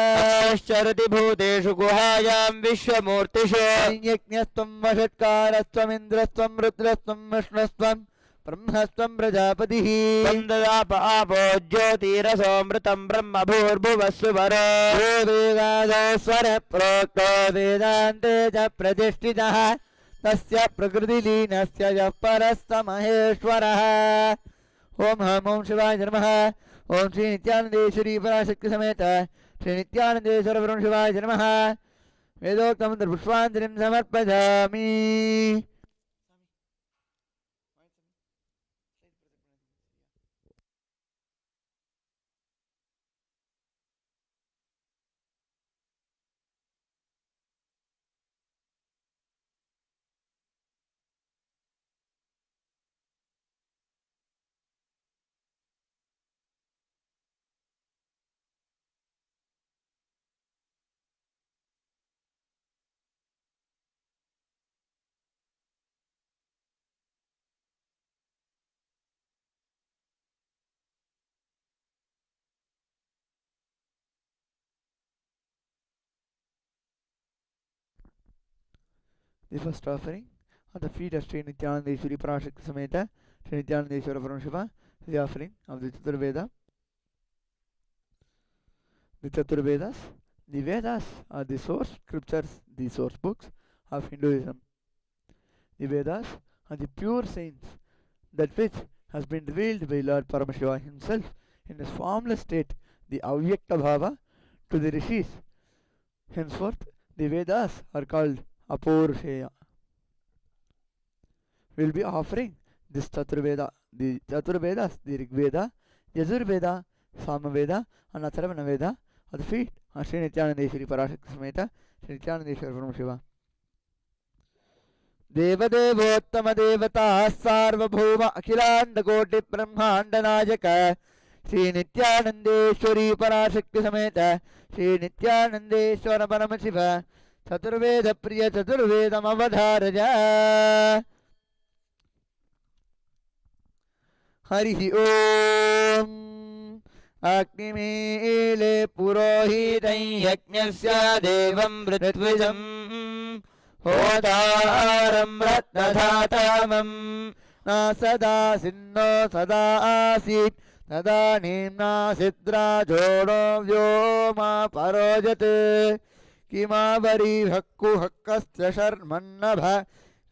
चरति भूतेषु गुहायां विश्वमूर्तिषु यज्ञस्त्वं वषट्कारस्त्वमिन्द्रस्त्वं रुद्रस्त्वं विष्णुस्त्वं ब्रह्मस्त्वं प्रजापतिः तन्ददाप आपो ज्योतिरसोऽमृतं ब्रह्म भूर्भुवस्सुवरो यो वेदादस्वरः प्रोक्तो वेदान्ते च प्रतिष्ठितः तस्य प्रकृतिलीनस्य यः परस्य महेश्वरः ॐ ॐ शिवाय नमः ॐ श्री नित्यानन्देश्वरी पराशक्ति समेत श्री नित्यानन्देश्वर ब्रह्मशिवाय नमः वेदोक्तं पुष्पाञ्जलिं समर्पयामि The first offering at the feet of Sri Nityanandeshwari Parashakti Sameta Sri Nityanandeshwara Paramashiva is the offering of the Chaturveda. The Chaturvedas. The Vedas are the source scriptures, the source books of Hinduism. The Vedas are the pure science, that which has been revealed by Lord Paramashiva himself in his formless state, the Avyakta Bhava, to the Rishis. Henceforth, the Vedas are called Apurusheya. We will be offering this Chaturveda, the Chaturvedas, the Rigveda, Yajurveda, Samaveda, and Atharvana Veda at the feet of Sri Nityanandeshwari Parashakti Sameta Sri Nityanandeshwara Paramashiva. देवदेवोत्तम देवता सार्वभौम अखिलांड कोटि ब्रह्मांड नायक श्री नित्यानंदेश्वरी पराशक्ति समेत श्री नित्यानंदेश्वर परम शिव चतुर्वेद प्रिय चतुर्वेदम अवधारय हरि ओम अग्निमीले पुरोहितं यज्ञस्य देवं ऋत्विजम् होतारं रत्नधातमं न सदा सिन्नो सदा आसीत् तदानीं नासिद्राजोडो व्योमा परोजत् किमावरी हक्कु हक्कस्य शर्मन्नभ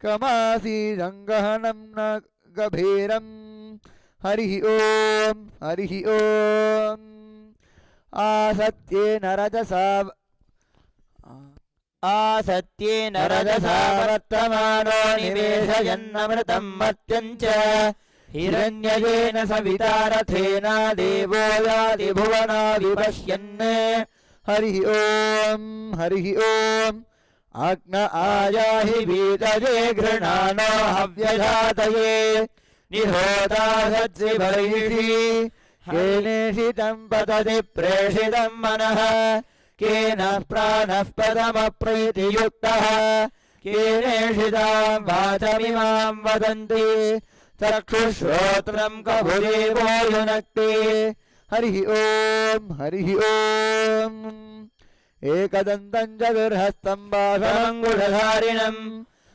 कमासीदङ्गहनं न गभीरम् हरिः ओम् आसत्येन रजसा आसत्येन रजसा वर्तमानो निवेशयन्नमृतं मर्त्यं च हिरण्ययेन सविता रथेन देवो याति भुवना विपश्यन् हरिः ओम् आज्ञ आयाहि वीतये गृह्णानो हव्यजातये निहोता सत्सिभैषि केनेषितं पतति प्रेषितं मनः केन प्राणः पदमप्रीतियुक्तः केनेषितां वाचमिमां वदन्ति चक्षुश्रोत्रं कभुदेवो युनक्ति हरिः ओम् एकदन्तं चतुर्हस्तं बाशमङ्गुलधारिणम्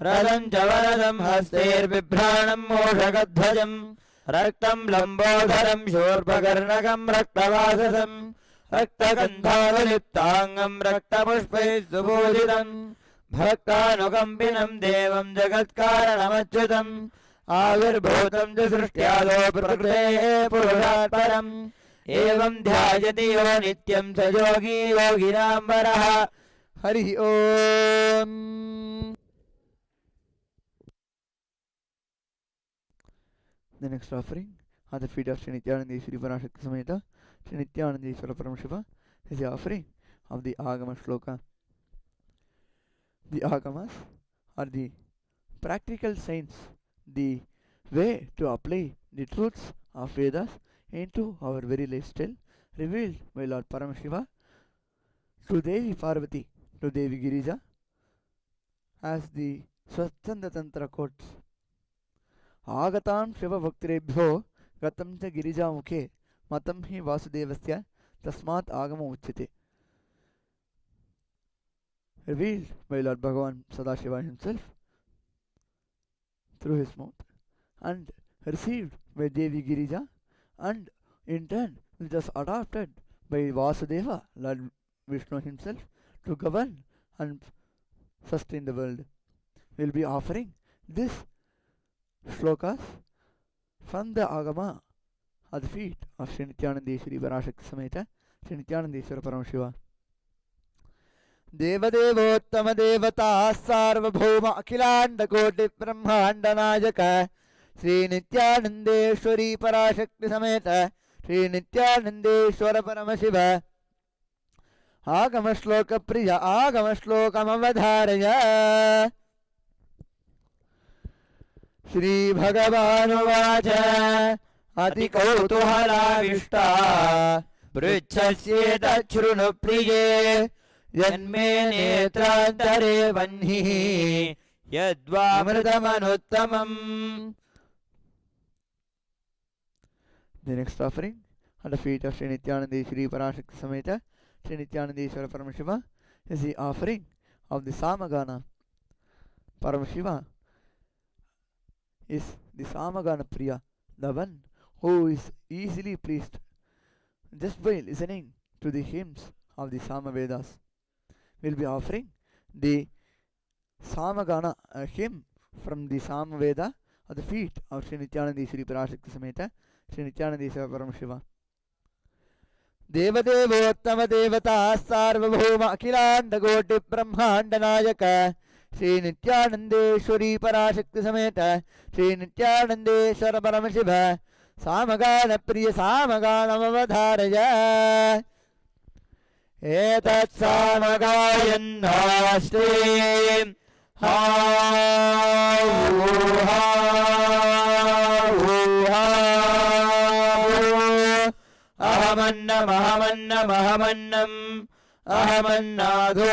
रदं च वरदं हस्तैर्बिभ्राणं मोषकध्वजम् रक्तं लम्बोदरं शूर्पकर्णकं रक्तवाससं रक्तगन्धावलिप्ताङ्गं रक्तपुष्पैः सुपूजितं भक्तानुकम्पिनं देवं जगत्कारणमच्युतम् आविर्भूतं च सृष्ट्यादो प्रकृतेः पुरुषात् परम् एवं ध्यायति यो नित्यं स योगी योगिनां वरः हरिः ओम् The next offering at the feet of Sri Nityanandeshwari Parashakti Sameta Sri Nityanandeshwara Paramashiva is the offering of the Agama Shloka. The Agamas are the practical science, the way to apply the truths of Vedas into our very lifestyle, revealed by Lord Paramashiva to Devi Parvati, to Devi Girija, as the Swachanda Tantra quotes. आगतां शिवभक्तिरेभ्यो गतं च गिरिजामुखे मतं हि वासुदेवस्य तस्मात् आगमो उच्यते. Revealed by Lord Bhagavan Sadashiva himself through his mouth and received by Devi Girija and in turn just adopted by Vasudeva, Lord Vishnu himself, to govern and sustain the world. We will be offering this shlokas from the Agama at the feet of Sri Nityanandeshwari Parashakti Sameta Sri Nityanandeshwara Paramashiva. देवदेवोत्तम देवता सार्वभौम अखिलांड कोटि ब्रह्मांड नायक श्री नित्यानंदेश्वरी पराशक्ति समेत श्री नित्यानंदेश्वर परम शिव आगम श्लोक प्रिय आगम श्लोकमवधारय. श्री भगवानुवाच अति कौतूहलाविष्टा पृच्छस्येतच्छृणु प्रिये जन्मे नेत्रान्तरे वह्निः यद्वामृतमनुत्तमम्. The next offering at the feet of Sri Nityanandeshwari Parashakti Sameta Sri Nityanandeshwara Paramashiva is the offering of the Samagana. Paramashiva is the Samagana Priya, the one who is easily pleased just by listening to the hymns of the Samavedas. We'll be offering the Samagana, a hymn from the Samaveda, at the feet of Sri Nityananda Shri Parashakti Sameta Sri Nityananda Paramashiva. देवदेवोत्तम देवता सार्वभौम अखिलांड कोटि ब्रह्मांड नायक श्री नित्यानंदेश्वरी पराशक्ति समेत श्री नित्यानंदेश्वर परमशिव सामगान प्रिय सामगानमवधारय एतत् सामगायन्नास्ते अहमन्नमहमन्नमहमन्नम् अहमन्नादो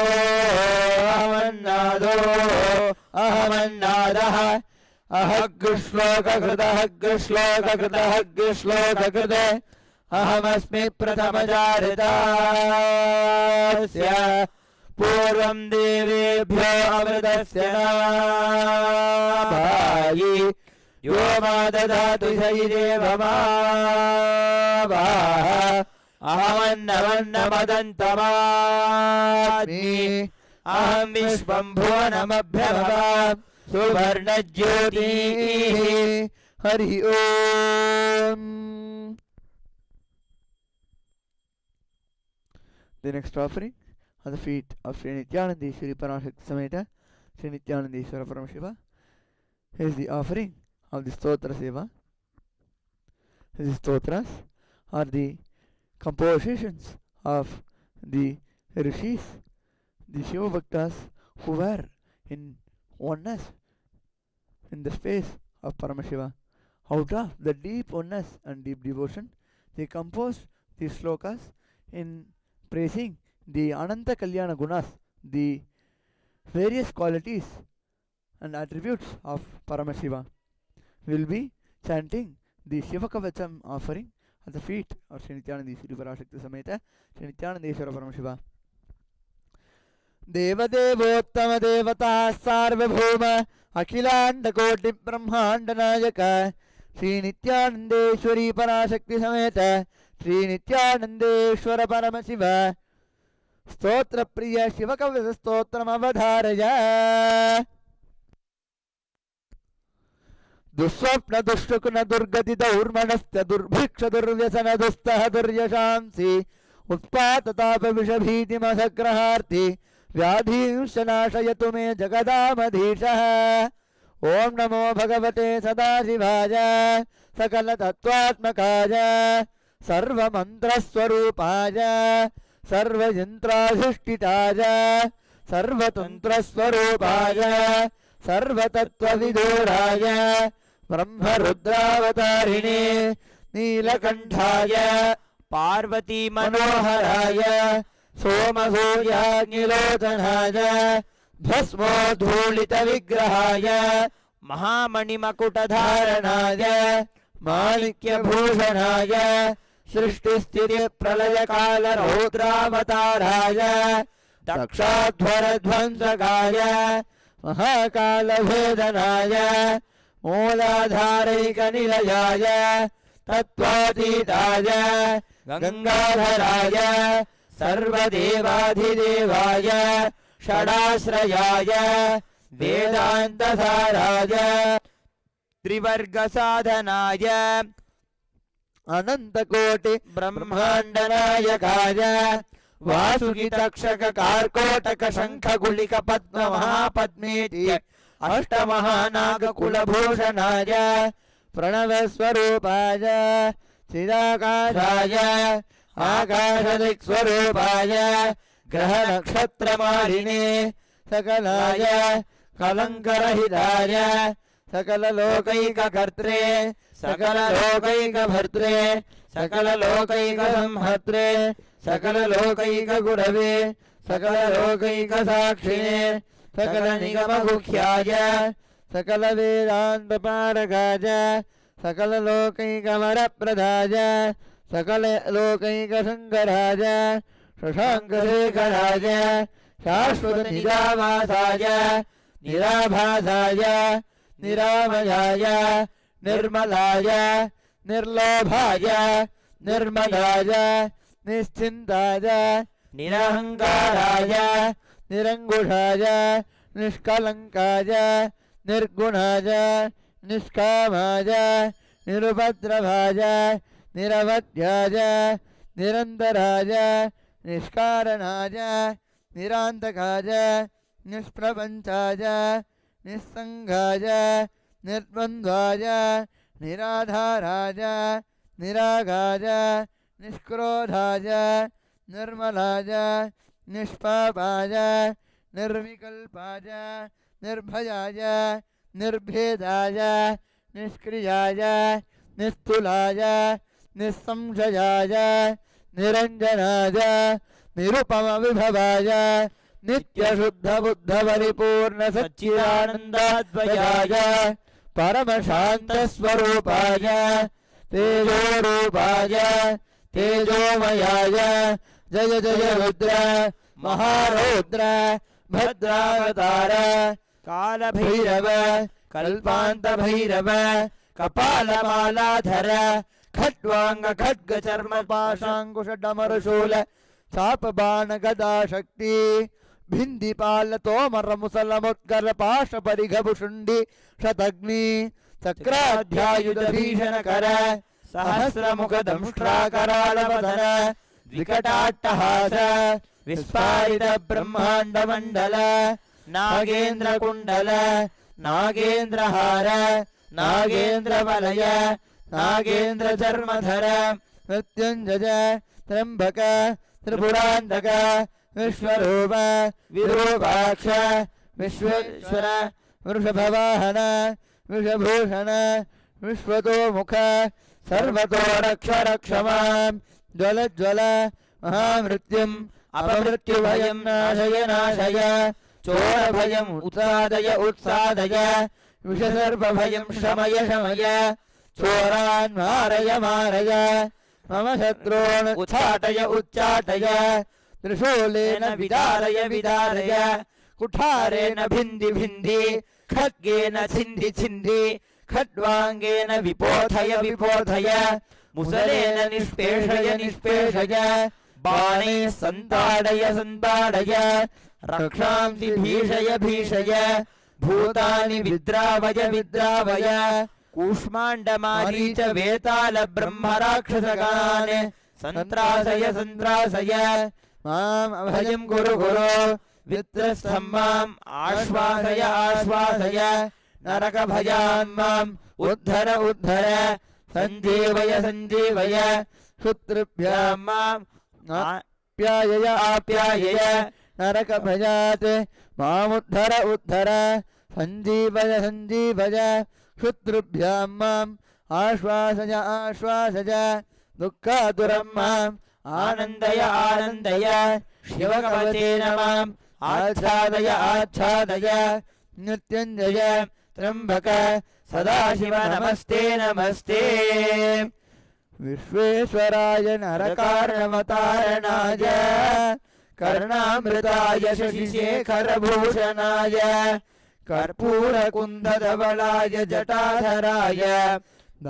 अहमन्नादो अहमन्नादः अहग्श्लोककृतहग्श्लोककृतहग्श्लोककृत अहमस्मि प्रथमजारितास्य पूर्वं देवेभ्यो अमृतस्य नाभायि यो मा ददातु शैदेवमावाह अहमन्नमन्नमदन्तमास्मि अहं विश्वं भुवनमभ्यभवां सुवर्णज्योतिः हरि ओम. The next offering on the feet of Sri Nityanandeshwari Parashakti Sameta Sri Nityanandeshwara Paramashiva is the offering of the Stotra Seva. These stotras are the compositions of the rishis, the Shiva Bhaktas who were in oneness in the space of Paramashiva. Out of the deep oneness and deep devotion, they composed these slokas in praising the Ananta Kalyana Gunas, the various qualities and attributes of Paramashiva. We will be chanting the Shiva Kavacham offering at the feet of Sri Nityananda Shri Parashakti Sameta Sri Nityanandeshwara Paramashiva. देवदेवोत्तम देवता सार्वभौम अखिलांड कोटि ब्रह्मांड नायक श्री नित्यानंदेश्वरी पराशक्ति समेत श्री नित्यानंदेश्वर परमशिव स्तोत्र प्रिय शिव कवच स्तोत्रमवधारय दुस्वप्न दुष्टकुन दुर्गति दौर्मणस्य दुर्भिक्ष दुर्व्यसन दुस्तः दुर्यशांसि उत्पातताप विषभीतिमसग्रहार्ति व्याधींश्च नाशयतु मे जगदामधीशः. ओम नमो भगवते सदाशिवाय सकलतत्त्वात्मकाय सर्वमन्त्रस्वरूपाय सर्वयन्त्राधिष्ठिताय सर्वतन्त्रस्वरूपाय सर्वतत्त्वविदूराय ब्रह्मरुद्रावतारिणे नीलकण्ठाय पार्वती मनोहराय सोमसूर्याग्निलोचनाय भस्मोद्धूलितविग्रहाय महामणिमकुटधारणाय माणिक्यभूषणाय सृष्टिस्थितिप्रलयकालरौद्रावताराय दक्षाध्वरध्वंसकाय महाकालभेदनाय मूलाधारैकनिलयाय तत्त्वातीताय गंगाधराय सर्वदेवाधिदेवाय षडाश्रयाय वेदान्तसाराय त्रिवर्गसाधनाय अनन्तकोटि ब्रह्माण्डनायकाय वासुकितक्षक कार्कोटक शङ्खगुलिक पद्म महापद्मेति अष्टमहानागकुलभूषणाय प्रणवस्वरूपाय चिदाकाशाय आकाशदिक्स्वरूपाय ग्रहनक्षत्रमालिने सकलाय कलङ्करहिताय सकललोकैककर्त्रे सकललोकैकभर्त्रे सकललोकैकसंहर्त्रे सकललोकैकगुरवे सकललोकैकसाक्षिणे सकलनिगमगुह्याय सकलवेदान्तपारकाय सकललोकैकवरप्रदाय सकललोकैकशङ्कराय शशाङ्कशेखराय शाश्वतनिजावासाय निराभासाय निरामयाय निर्मलाय निर्लोभाय निर्मदाय निश्चिन्ताय निरहङ्काराय निरङ्कुशाय निष्कलङ्काय निर्गुणाय निष्कामाय निरुपद्रवाय निरवध्याय निरन्तराय निष्कारणाय निरान्तकाय निष्प्रपञ्चाय निस्सङ्गाय निर्द्वन्द्वाय निराधाराय निरागाय निष्क्रोधाय निर्मलाय निष्पापाय निर्विकल्पाय निर्भयाय निर्भेदाय निष्क्रियाय निस्तुलाय निस्संशयाय निरञ्जनाय निरुपमविभवाय नित्यशुद्धबुद्धपरिपूर्ण सच्चिदानन्दाद्वयाय परमशान्तस्वरूपाय तेजोरूपाय तेजोमयाय जय जय रुद्र महारौद्र भद्रावतार कालभैरव कल्पान्तभैरव कपालमालाधर खट्वाङ्ग खड्ग चर्म पाशाङ्कुश डमरुशूल चापबाणगदा शक्ति भिन्दिपाल तोमर मुसलमुद्गर पाश परिघभुषुण्डि शतग्नि चक्राध्यायुध भीषणकर सहस्रमुख दंष्ट्राकरालवदन विकटाट्टहास विस्फारित ब्रह्माण्डमण्डल नागेन्द्रकुण्डल नागेन्द्रहार नागेन्द्रवलय नागेन्द्रचर्मधर मृत्युञ्जय त्र्यम्बक त्रिपुरान्तक विश्वरूप विरूपाक्ष विश्वेश्वर वृषभवाहन विषभूषण विश्वतोमुख सर्वतो रक्ष रक्ष मां ज्वल ज्वल महामृत्युम् अपमृत्युभयं नाशय नाशय चोरभयम् उत्सादय उत्सादय विषसर्पभयं शमय शमय चोरान् मारय मारय मम शत्रून् उच्चाटय उच्चाटय त्रिशूलेन विदारय विदारय कुठारेण भिन्धि भिन्धि खड्गेन छिन्धि छिन्धि खड्वाङ्गेन विपोधय विपोधय मुसलेन निष्पेषय निष्पेषय बाणे सन्ताडय सन्ताडय रक्षांसि भीषय भीषय भूतानि विद्रावय विद्रावय कूष्माण्डमारीच वेताल ब्रह्मराक्षसगणान् सन्त्रासय सन्त्रासय माम् अभयं कुरु कुरु वित्रस्थं माम् आश्वासय आश्वासय नरकभयान् माम् उद्धर उद्धर सञ्जीवय सञ्जीवय शत्रुभ्यां माम् आप्यायय आप्यायय नरकभयात् मामुद्धर उद्धर सञ्जीवय सञ्जीवय शत्रुभ्यां माम् आश्वासय आश्वासय दुःखातुरं माम् आनन्दय आनन्दय शिवकवचेन माम् आच्छादय आच्छादय मृत्युञ्जय त्र्यम्बक सदाशिव नमस्ते नमस्ते विश्वेश्वराय नरकारणमतारणाय कर्णामृताय शशिशेखरभूषणाय कर्पूरकुन्दधवलाय जटाधराय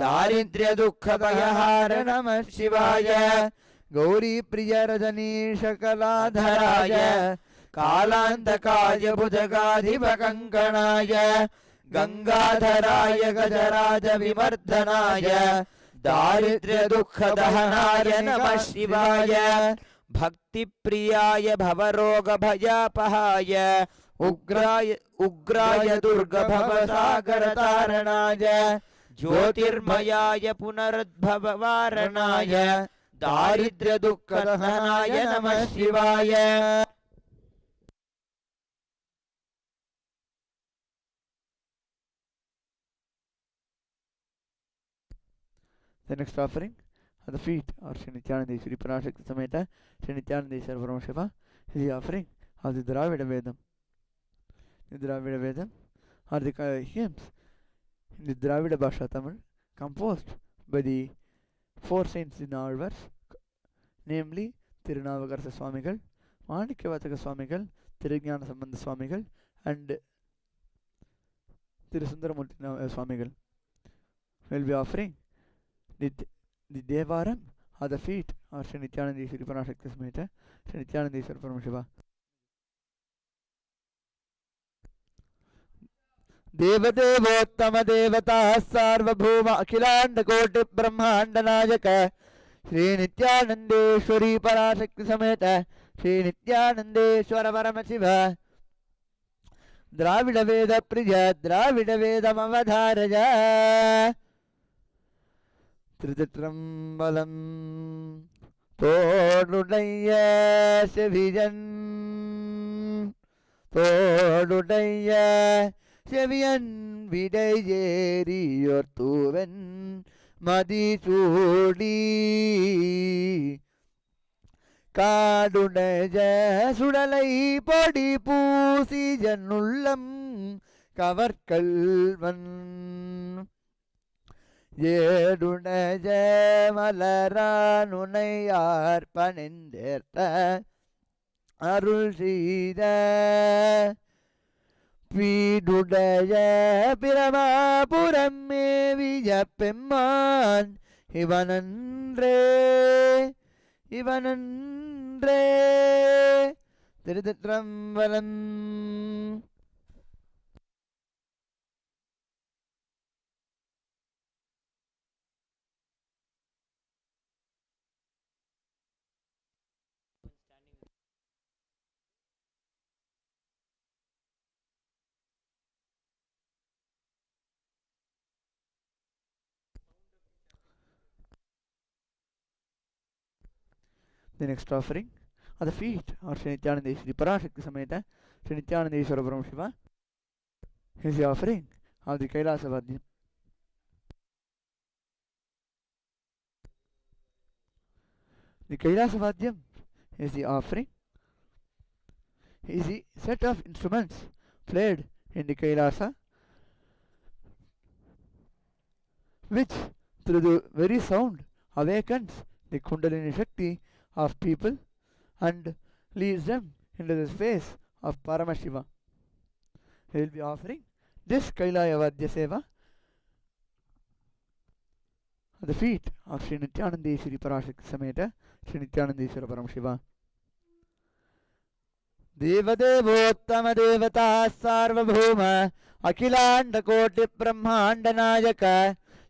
दारिद्र्यदुःखभयहार नमः शिवाय गौरीप्रियरजनीशकलाधराय कालान्तकाय भुजगाधिपकङ्कणाय गङ्गाधराय गजराज विवर्धनाय दारिद्र्यदुःखदहनाय नमः शिवाय भक्तिप्रियाय भवरोगभयापहाय उग्राय दुर्गभवसागरतारणाय ज्योतिर्मयाय पुनरुद्भववारणाय दारिद्र्यदुःखदहनाय नमः शिवाय The next offering at the feet of Sri Nityanandeshwari Parashakti Sameta Sri Nityanandeshwara Paramashiva is the offering of the Dravida Vedam. The Dravida Vedam are the hymns in the Dravida Bhasha Tamil composed by the four saints in our verse, namely Tirunavakarsa Swamigal, Manikyavataka Swamigal, Tirujnana Sambandha Swamigal, and Tirusundaramurti Swamigal will be offering the Devaram at the feet of Sri Nityanandeshwari Parashakti Sameta Sri Nityanandeshwara Paramashiva. देवदेवोत्तम देवताः सार्वभौम अखिलांड कोटि ब्रह्मांड नायक श्री नित्यानंदेश्वरी पराशक्ति समेत श्री नित्यानंदेश्वर परम शिव द्राविड वेद प्रिय द्राविड वेदमवधारय त्रिजट्रम्बलम् तोडुடைய செவியன் தோடுடைய செவியன் விடையேறியோர் தூவன் மதிசூடி காடுடைய சுடலை பொடி பூசி ஜன்னுள்ளம் கவர்கல்வன் ஏடுடைய மலரானுனையார் பணிந்தேற்ற அருள் செய்த பீடுடைய பிரமாபுரம் மேவிய பெம்மான் இவனன்றே இவனன்றே திருச்சிற்றம்பலம். The next offering are the feet of Sri Nityanandeshwari Parashakti Sameta Sri Nityanandeshwara Param Shiva. Is the offering of the Kailasa Vadyam. The Kailasa Vadyam is the offering, is the set of instruments played in the Kailasa, which through the very sound awakens the Kundalini Shakti of people and leads them into the space of Paramashiva. He will be offering this Kailaya Vadya Seva at the feet of Sri Nityanandeshwari Parashakti Sameta Sri Nityanandeshwara Paramashiva. देवदेवोत्तम देवता सार्वभौम अखिलांड कोटि ब्रह्मांड नायक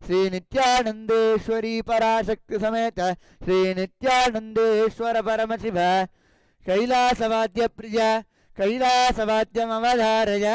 श्री नित्यानंदेश्वरी पराशक्ति समेत श्री नित्यानंदेश्वर परम शिव कैलासवाद्य प्रिय कैलासवाद्यमवधारय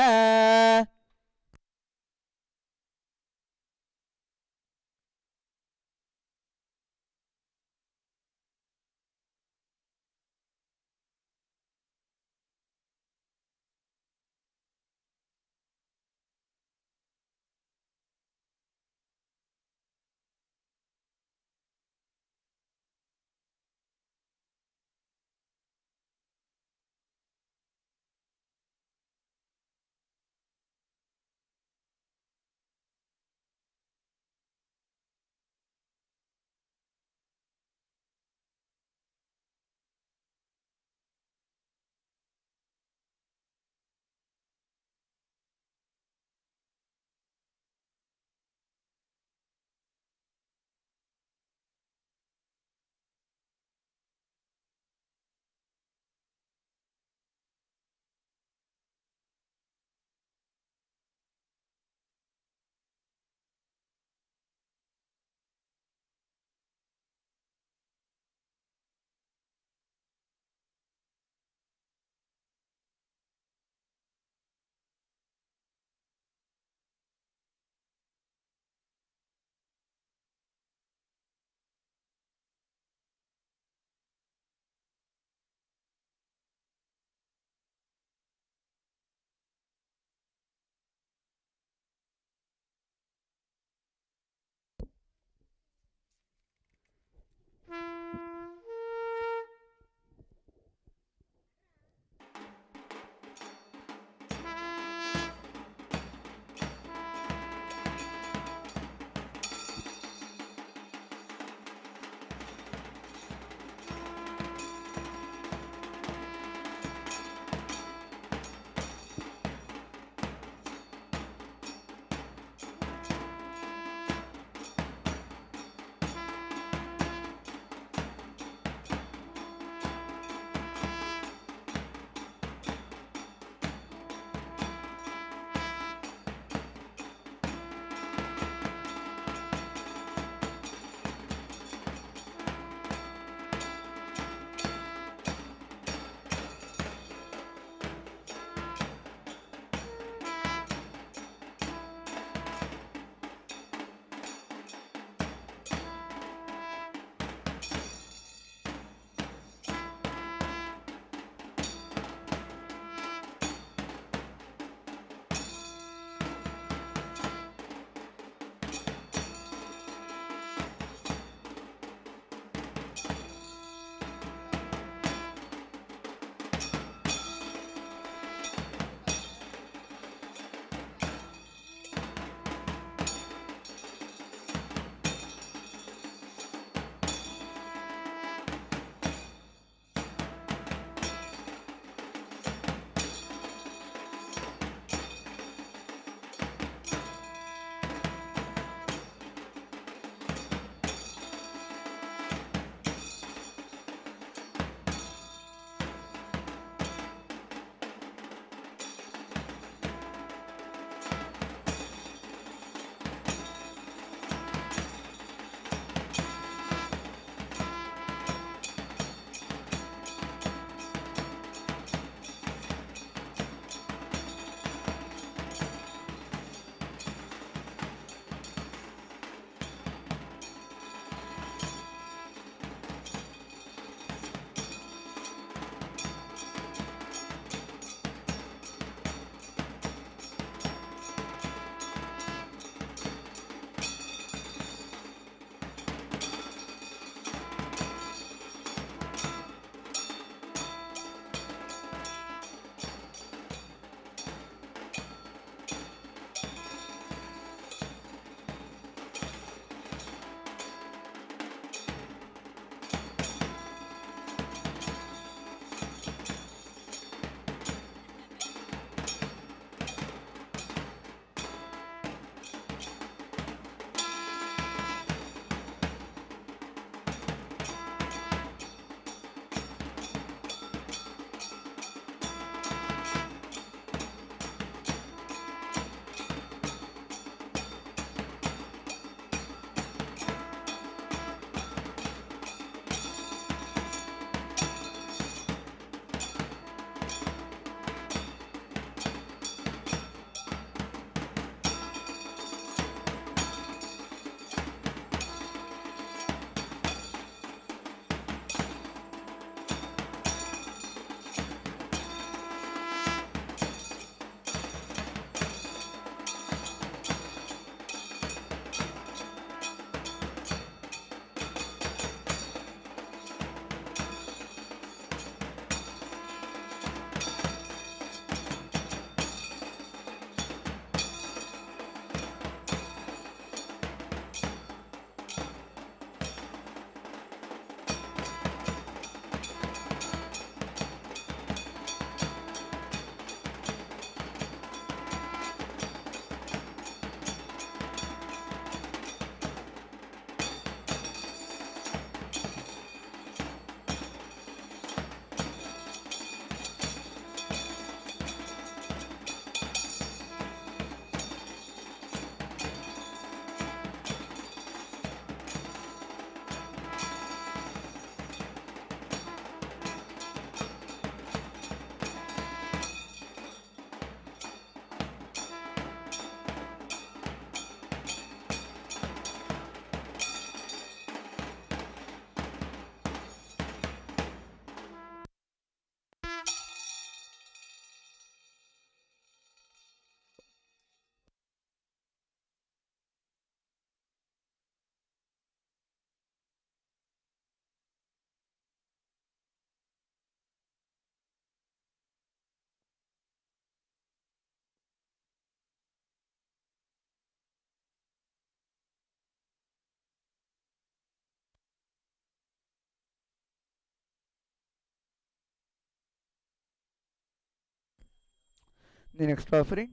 The next offering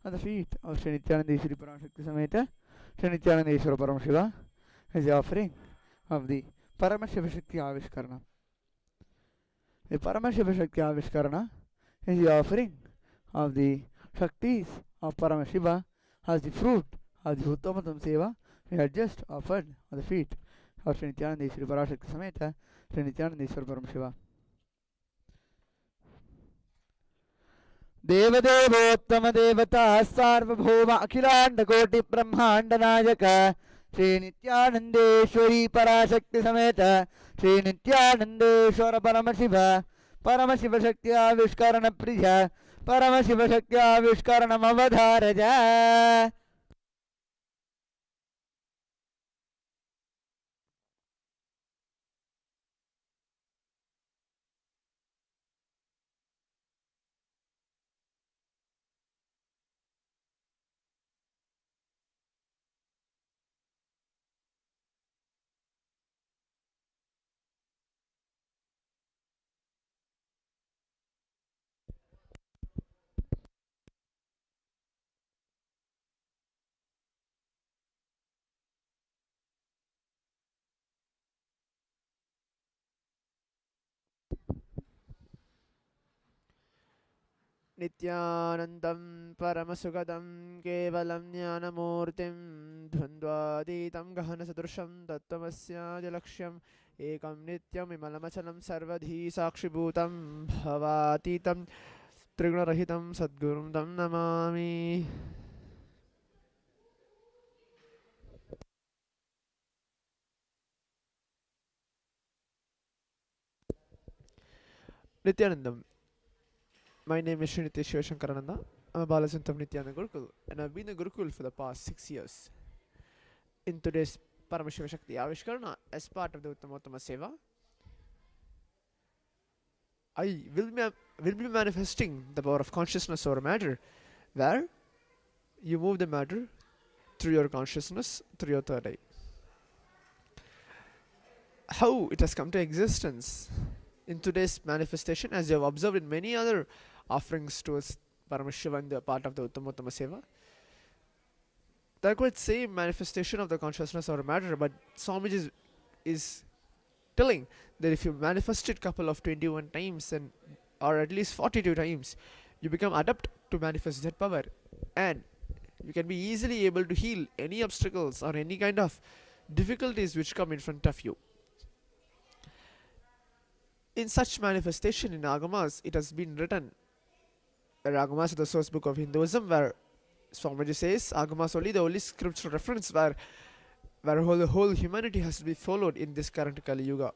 at the feet of Sri Nityanandeshwari Paramashakti Sameta Sri Nityanandeshwara Paramashiva is the offering of the Paramashiva Shakti Avishkarana. The Paramashiva Shakti Avishkarana is the offering of the Shaktis of Paramashiva as the fruit of the Uttamatam Seva we had just offered at the feet of Sri Nityanandeshwari Parashakti Sameta Sri Nityanandeshwara Paramashiva. देवदेवोत्तम देवता सार्वभौम अखिलांड कोटि ब्रह्मांड नायक श्री नित्यानंदेश्वरी पराशक्ति समेत श्री नित्यानंदेश्वर परमशिव परमशिव शक्ति आविष्करण प्रिय परमशिव शक्ति आविष्करण अवधारज. नित्यानन्दं परमसुखदं केवलं ज्ञानमूर्तिं द्वन्द्वातीतं गहनसदृशं तत्त्वमस्यादिलक्ष्यम् एकं नित्यं विमलमचलं सर्वधी साक्षिभूतं भवातीतं त्रिगुणरहितं सद्गुरुं तं Namami. Nityanandam. My name is Sri Nitya Shankarananda. I'm a Balachandra of Nityananda Gurukul, and I've been a Gurukul for the past 6 years. In today's Paramashiva Shakti Avishkarana, as part of the Uttamattama Seva, I will be manifesting the power of consciousness over matter, where you move the matter through your consciousness, through your third eye. How it has come to existence in today's manifestation, as you have observed in many other offerings towards Paramashiva and the part of the Uttamattama Seva, they're quite same manifestation of the consciousness or matter, but Swamiji is telling that if you manifest it couple of 21 times and or at least 42 times, you become adept to manifest that power, and you can be easily able to heal any obstacles or any kind of difficulties which come in front of you. In such manifestation in Agamas, it has been written, Agamas is the source book of Hinduism, where Swamiji says Agamas only the only scriptural reference where the whole humanity has to be followed in this current Kali Yuga.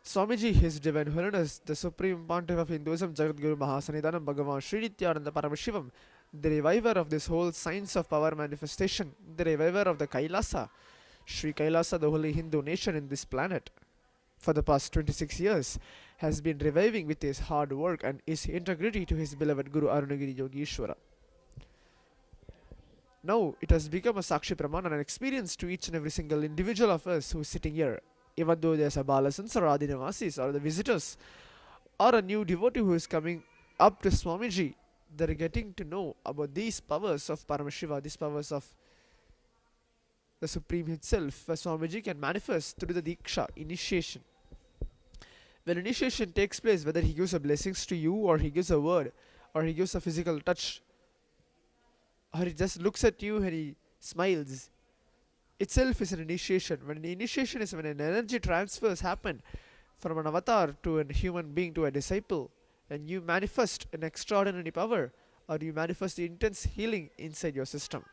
Swamiji, His Divine Holiness, the Supreme Pontiff of Hinduism, Jagadguru Mahasanidanam Bhagavan Sri Nityananda Paramashivam, the reviver of this whole science of power manifestation, the reviver of the Kailasa, Sri Kailasa, the holy Hindu nation in this planet, for the past 26 years, has been reviving with his hard work and his integrity to his beloved Guru Arunagiri Yogeshwara. Now it has become a Sakshi Pramana, an experience to each and every single individual of us who is sitting here, even though there's a Balasans or Adinavasis or the visitors or a new devotee who is coming up to Swamiji. They're getting to know about these powers of Paramashiva, these powers of the Supreme Himself, where Swamiji can manifest through the Diksha, initiation. When initiation takes place, whether he gives a blessings to you, or he gives a word, or he gives a physical touch, or he just looks at you and he smiles, itself is an initiation. When the initiation is when an energy transfers happen from an avatar to a human being to a disciple, and you manifest an extraordinary power, or you manifest the intense healing inside your system.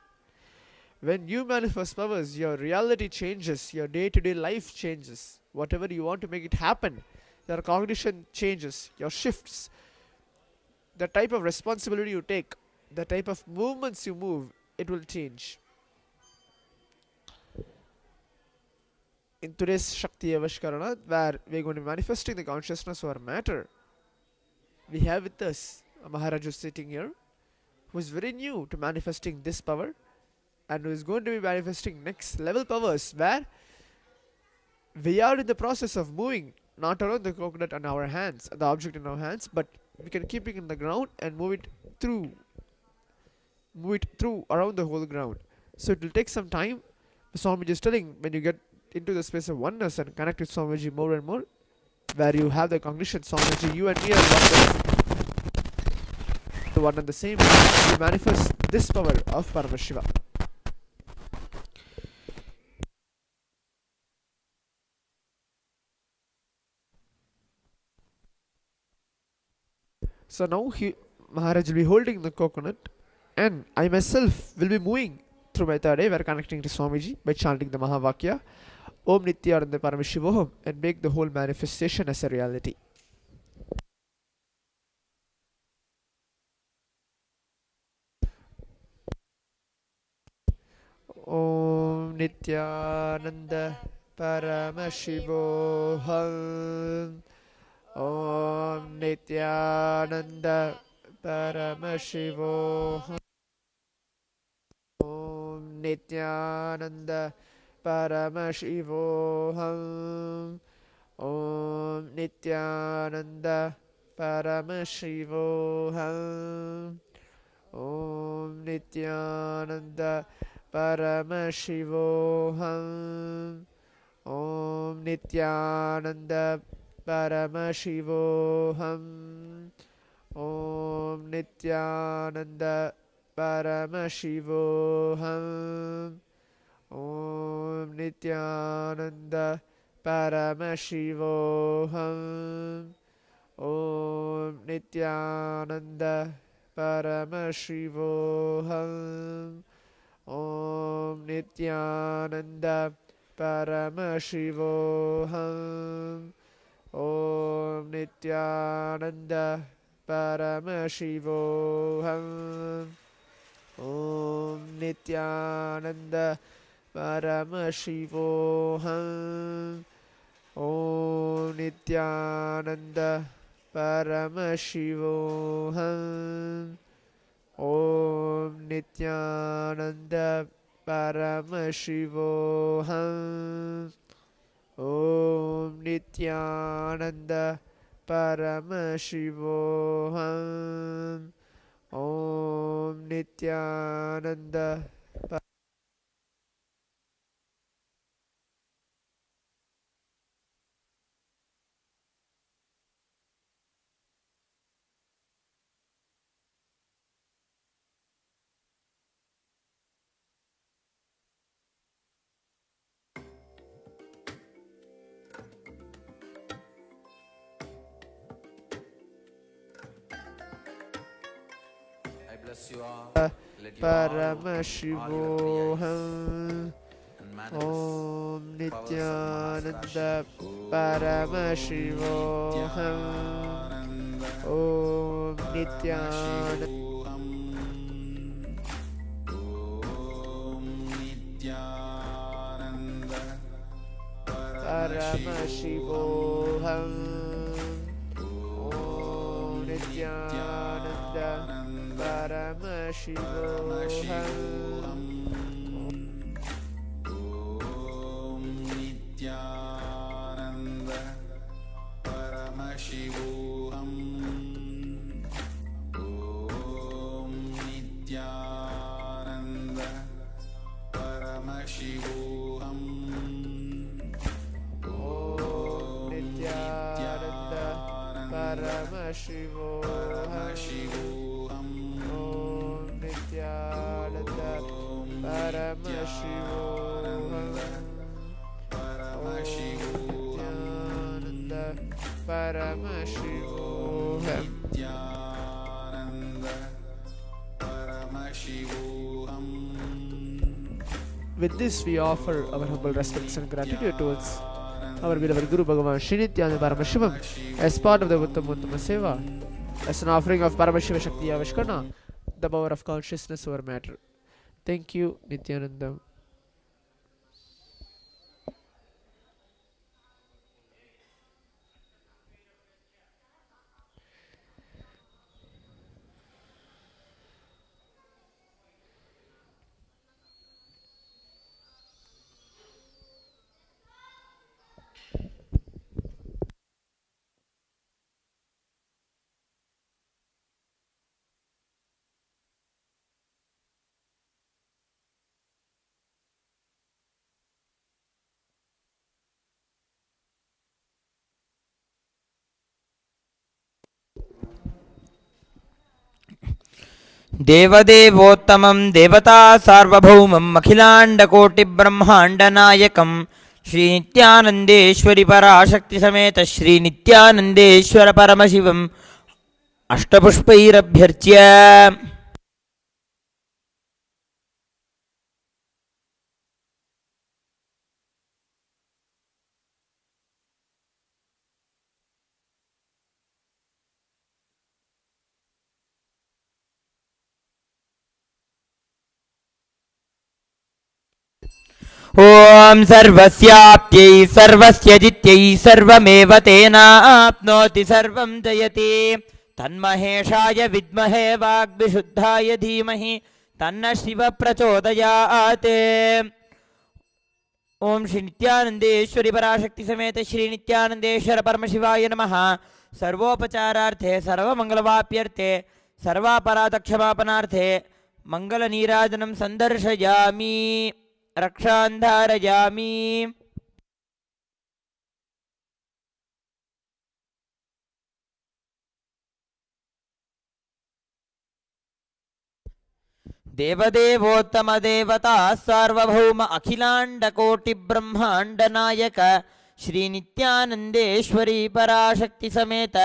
When you manifest powers, your reality changes, your day-to-day life changes. Whatever you want to make it happen, your cognition changes, your shifts, the type of responsibility you take, the type of movements you move, it will change. In today's Shakti Avishkarana, where we are going to be manifesting the consciousness or matter, we have with us a Maharaj sitting here, who is very new to manifesting this power, and who is going to be manifesting next level powers, where we are in the process of moving not around the coconut in our hands, the object in our hands, but we can keep it in the ground and move it through around the whole ground. So it will take some time. Swamiji is telling, when you get into the space of oneness and connect with Swamiji more and more, where you have the cognition, Swamiji, you and me are one and the same, you manifest this power of Paramashiva. So now Maharaj will be holding the coconut, and I myself will be moving through my third eye. We are connecting to Swamiji by chanting the Mahavakya, Om Nityananda Paramashivoham, and make the whole manifestation as a reality. Om Nityananda Paramashivoham. Om Nityananda Paramashivoham. Om Nityananda Paramashivoham. Om Nityananda Paramashivoham. Om Nityananda Paramashivoham. Om Nityananda Paramashivoham. Om Nityananda Paramashivoham. Om Nityananda Paramashivoham. Om Nityananda Paramashivoham. Om Nityananda Paramashivoham. Om Nityananda Paramashivoham. Om Nityananda Paramashivoham. Om Nityananda Paramashivoham. Om Nityananda Paramashivoham. Om Nityananda Paramashivoham. Om Nityananda I bless you all. Let you all Paramashivoham. and manifest Om powers of Nityananda Mahasrashi. Paramashivoham. Om Nityananda Om Nityananda Paramashivoham. Om Nityananda Paramashivoham. Om Nityananda Paramashivoham. Om Nityananda Paramashivoham. Om Nityananda Paramashivoham. Om Nityananda Paramashivoham. Om Nityananda Paramashivoham. Nityananda Paramashivoham. With this, we offer our humble respects and gratitude towards our beloved Guru Bhagavan Sri Nityananda Paramashivam as part of the Uttama Seva, as an offering of Paramashiva Shakti Avishkarna, the power of consciousness over matter. Thank you, Nityananda. ದೇವದೇವೋತ್ತಮಂ ದೇವತಾ ಸಾರ್ವಭೌಮಂ ಅಖಿಲಾಂಡಕೋಟಿಬ್ರಹ್ಮಾಂಡನಾಯಕಂ ಶ್ರೀ ನಿತ್ಯಾನಂದೇಶ್ವರಿ ಪರಾಶಕ್ತಿ ಸಮೇತ ಶ್ರೀ ನಿತ್ಯಾನಂದೇಶ್ವರ ಪರಮಶಿವಂ ಅಷ್ಟಪುಷ್ಪೈರಭ್ಯರ್ಚ್ಯ ಓಂ ಸರ್ವಸ್ಯಾಪ್ತ್ಯೈ ಸರ್ವಸ್ಯ ಜಿತ್ಯೈ ಸರ್ವಮೇವ ತೇನಾಪ್ನೋತಿ ಸರ್ವಂ ಜಯತಿ ತನ್ಮಹೇಶಾಯ ವಿದ್ಮಹೇ ವಾಗ್ವಿಶುದ್ಧಾಯ ಧೀಮಹಿ ತನ್ನ ಶಿವ ಪ್ರಚೋದಯಾತ್. ಓಂ ಶ್ರೀ ನಿತ್ಯಾನಂದೇಶ್ವರಿ ಪರಾಶಕ್ತಿ ಸಮೇತ ಶ್ರೀ ನಿತ್ಯಾನಂದೇಶ್ವರ ಪರಮಶಿವಾಯ ನಮಃ. ಸರ್ವೋಪಚಾರಾರ್ಥೆ ಸರ್ವಮಂಗಲವಾಪ್ಯರ್ಥೆ ಸರ್ವಾಪರಾಧಕ್ಷಮಾಪನಾರ್ಥೆ ಮಂಗಲನೀರಾಜನಂ ಸಂದರ್ಶಯಾಮಿ ರಕ್ಷಾಂಧಾರಯಾಮಿ. ದೇವದೇವೋತ್ತಮ ದೇವತಾ ಸಾರ್ವಭೌಮ ಅಖಿಲಾಂಡಕೋಟಿ ಬ್ರಹ್ಮಾಂಡನಾಯಕ ಶ್ರೀ ನಿತ್ಯಾನಂದೇಶ್ವರಿ ಪರಾಶಕ್ತಿ ಸಮೇತ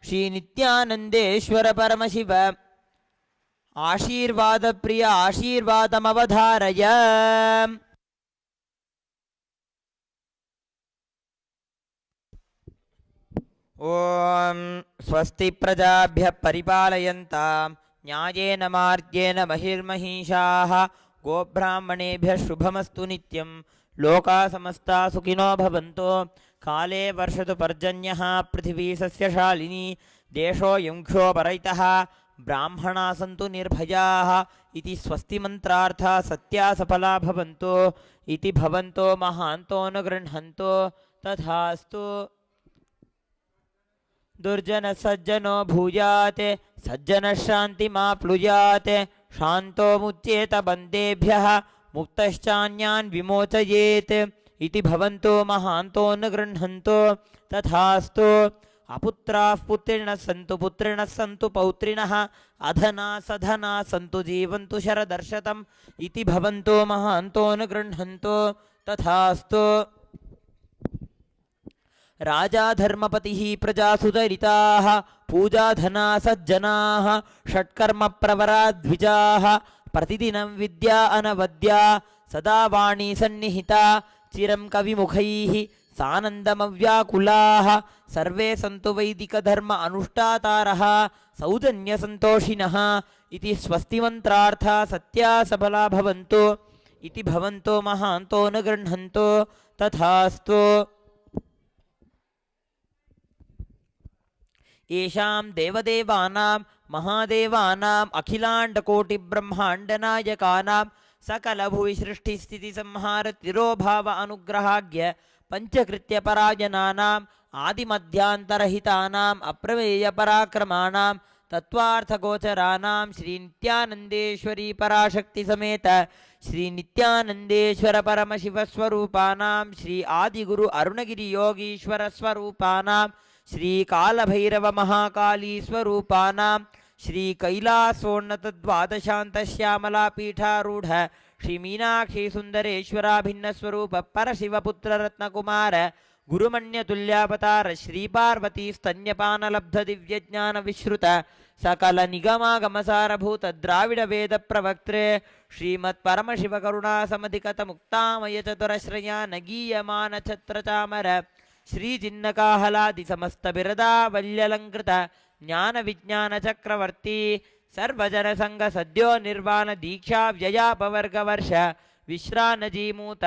ಶ್ರೀ ನಿತ್ಯಾನಂದೇಶ್ವರ ಪರಮಶಿವ ಆಶೀರ್ವಾದ ಪ್ರಿಯ ಆಶೀರ್ವಾದಮವಧಾರಯ. ಓಂ ಸ್ವಸ್ತಿ ಪ್ರಜಾಭ್ಯ ಪರಿಪಾಲಯಂತಾಂ ನ್ಯಾಯೇನ ಮಾರ್ಗೇಣ ಮಹಿರ್ಮಹಿಷಾಃ ಗೋಬ್ರಾಹ್ಮಣೇಭ್ಯಃ ಶುಭಮಸ್ತು ನಿತ್ಯಂ. ಲೋಕಾ ಸಮಸ್ತಾ ಸುಖಿನೋ ಭವಂತು. ಕಾಲೇ ವರ್ಷತು ಪರ್ಜನ್ಯಃ ಪೃಥಿವೀ ಸಸ್ಯಶಾಲಿನಿ. ದೇಶೋऽಯಂ ಕ್ಷೋಭರಹಿತಃ ಬ್ರಾಹ್ಮಣಾ ಸಂತು ನಿರ್ಭಯಾಃ ಇತಿ ಸ್ವಸ್ತಿ ಮಂತ್ರಾರ್ಥ ಸತ್ಯಾ ಸಫಲಾ ಭವಂತು ಇತಿ ಭವಂತೋ ಮಹಾಂತೋ ನ ಗೃಹಂತು ತಥಾಸ್ತು. ದುರ್ಜನ ಸಜ್ಜನೋ ಭೂಯಾತ್ ಸಜ್ಜನ ಶಾಂತಿಮಾಪ್ಲುಯಾತ್. ಶಾಂತೋ ಮುಚ್ಯೇತ ಬಂದೇಭ್ಯಃ ಮುಕ್ತಶ್ಚಾನ್ಯಾನ್ ವಿಮೋಚಯೇತ್ ಇತಿ ಭವಂತೋ ಮಹಾಂತೋ ನ ಗೃಹಂತು ತಥಾಸ್ತು. ಅಪುತ್ರಾಃ ಪುತ್ರಿಣಃ ಸಂತು ಪುತ್ರಿಣಃ ಸಂತು ಪೌತ್ರಿಣಃ ಅಧನಾ ಸಧನಾ ಸಂತು ಜೀವಂತು ಶರದರ್ಶತಂ ಇತಿ ಭವಂತೋ ಮಹಾಂತೋ ನ ಗೃಹಂತು ತಥಾಸ್ತು. ರಾಜಾ ಧರ್ಮಪತಿಃ ಪ್ರಜಾಸುತರಿತಾಃ ಪೂಜಾಧನಾ ಸಜ್ಜನಾಃ ಷಟ್ಕರ್ಮ ಪ್ರವರಾ ದ್ವಿಜಾಃ ಪ್ರತಿದಿನಂ ವಿದ್ಯಾ ಅನವದ್ಯಾ ಸದಾ ವಾಣಿ ಸನ್ನಿಹಿತಾ ಚಿರಂ ಕವಿಮುಖೈಃ ಸಾನಂದಮವ್ಯಾಕುಲಾಃ ಸರ್ವೇ ಸಂತು ವೈದಿಕ ಧರ್ಮ ಅನುಷ್ಠಾತಾರಃ ಸೌಜನ್ಯ ಸಂತೋಷಿನಃ ಇತಿ ಸ್ವಸ್ತಿ ಮಂತ್ರಾರ್ಥ ಸತ್ಯಾ ಸಫಲಾ ಭವಂತು ಇತಿ ಭವಂತೋ ಮಹಾಂತೋ ನ ಗೃಹಂತು ತಥಾಸ್ತು. ಯೇಷಾಂ ದೇವದೇವಾನಾಂ ಮಹಾದೇವಾನಾಂ ಅಖಿಲಾಂಡಕೋಟಿ ಬ್ರಹ್ಮಾಂಡನಾಯಕಾನಾಂ ಸಕಲಭುವಿ ಸೃಷ್ಟಿಸ್ಥಿತಿ ಸಂಹಾರ ತಿರೋಭಾವ ಅನುಗ್ರಹಾಗ್ಯ ಪಂಚಕೃತ್ಯ ಪರಾಯಣಾನಾಂ ಆದಿಮಧ್ಯಾಂತರಹಿತಾನಾಂ ಅಪ್ರಮೇಯ ಪರಾಕ್ರಮಾಣಾಂ ತತ್ವಾರ್ಥಗೋಚರಾನಾಂ ಶ್ರೀ ನಿತ್ಯಾನಂದೇಶ್ವರಿ ಪರಾಶಕ್ತಿ ಸಮೇತ ಶ್ರೀ ನಿತ್ಯಾನಂದೇಶ್ವರ ಪರಮಶಿವಸ್ವರೂಪಾನಾಂ ಶ್ರೀ ಆದಿಗುರು ಅರುಣಗಿರಿ ಯೋಗೀಶ್ವರ ಸ್ವರೂಪಾನಾಂ ಶ್ರೀ ಕಾಲಭೈರವ ಮಹಾಕಾಳಿ ಸ್ವರೂಪಾನಾಂ ಶ್ರೀ ಕೈಲಾಸೋನ್ನತ ದ್ವಾದಶಾಂತ ಶ್ಯಾಮಲಾ ಪೀಠಾರೂಢ ಶ್ರೀ ಮೀನಾಕ್ಷಿ ಸುಂದರೇಶ್ವರಾಭಿನ್ನ ಸ್ವರೂಪ ಪರಶಿವಪುತ್ರ ರತ್ನಕುಮಾರ ಗುರುಮಣ್ಯ ತುಲ್ಯಾವತಾರ ಶ್ರೀ ಪಾರ್ವತಿ ಸ್ತನ್ಯಪಾನಲಬ್ಧ ದಿವ್ಯಜ್ಞಾನ ವಿಶ್ರುತ ಸಕಲ ನಿಗಮಾಗಮಸಾರಭೂತ ದ್ರಾವಿಡ ವೇದ ಪ್ರವಕ್ತ್ರೆ ಶ್ರೀಮತ್ ಪರಮಶಿವ ಕರುಣಾ ಸಮಧಿಕತ ಮುಕ್ತಾಮಯ ಚತುರಶ್ರಯ ನಗೀಯಮಾನ ಛತ್ರ ಚಾಮರ ಶ್ರೀ ಜಿನ್ನಕಾಹಲಾದಿ ಸಮಸ್ತ ಬಿರದಾವಲ್ಯಲಂಕೃತ ಜ್ಞಾನ ವಿಜ್ಞಾನ ಚಕ್ರವರ್ತಿ ಸರ್ವಜನ ಸಂಘ ಸದ್ಯೋ ನಿರ್ವಾಣ ದೀಕ್ಷಾ ವ್ಯಯಾಪವರ್ಗ ವರ್ಷ ವಿಶ್ರಾನಜೀಮೂತ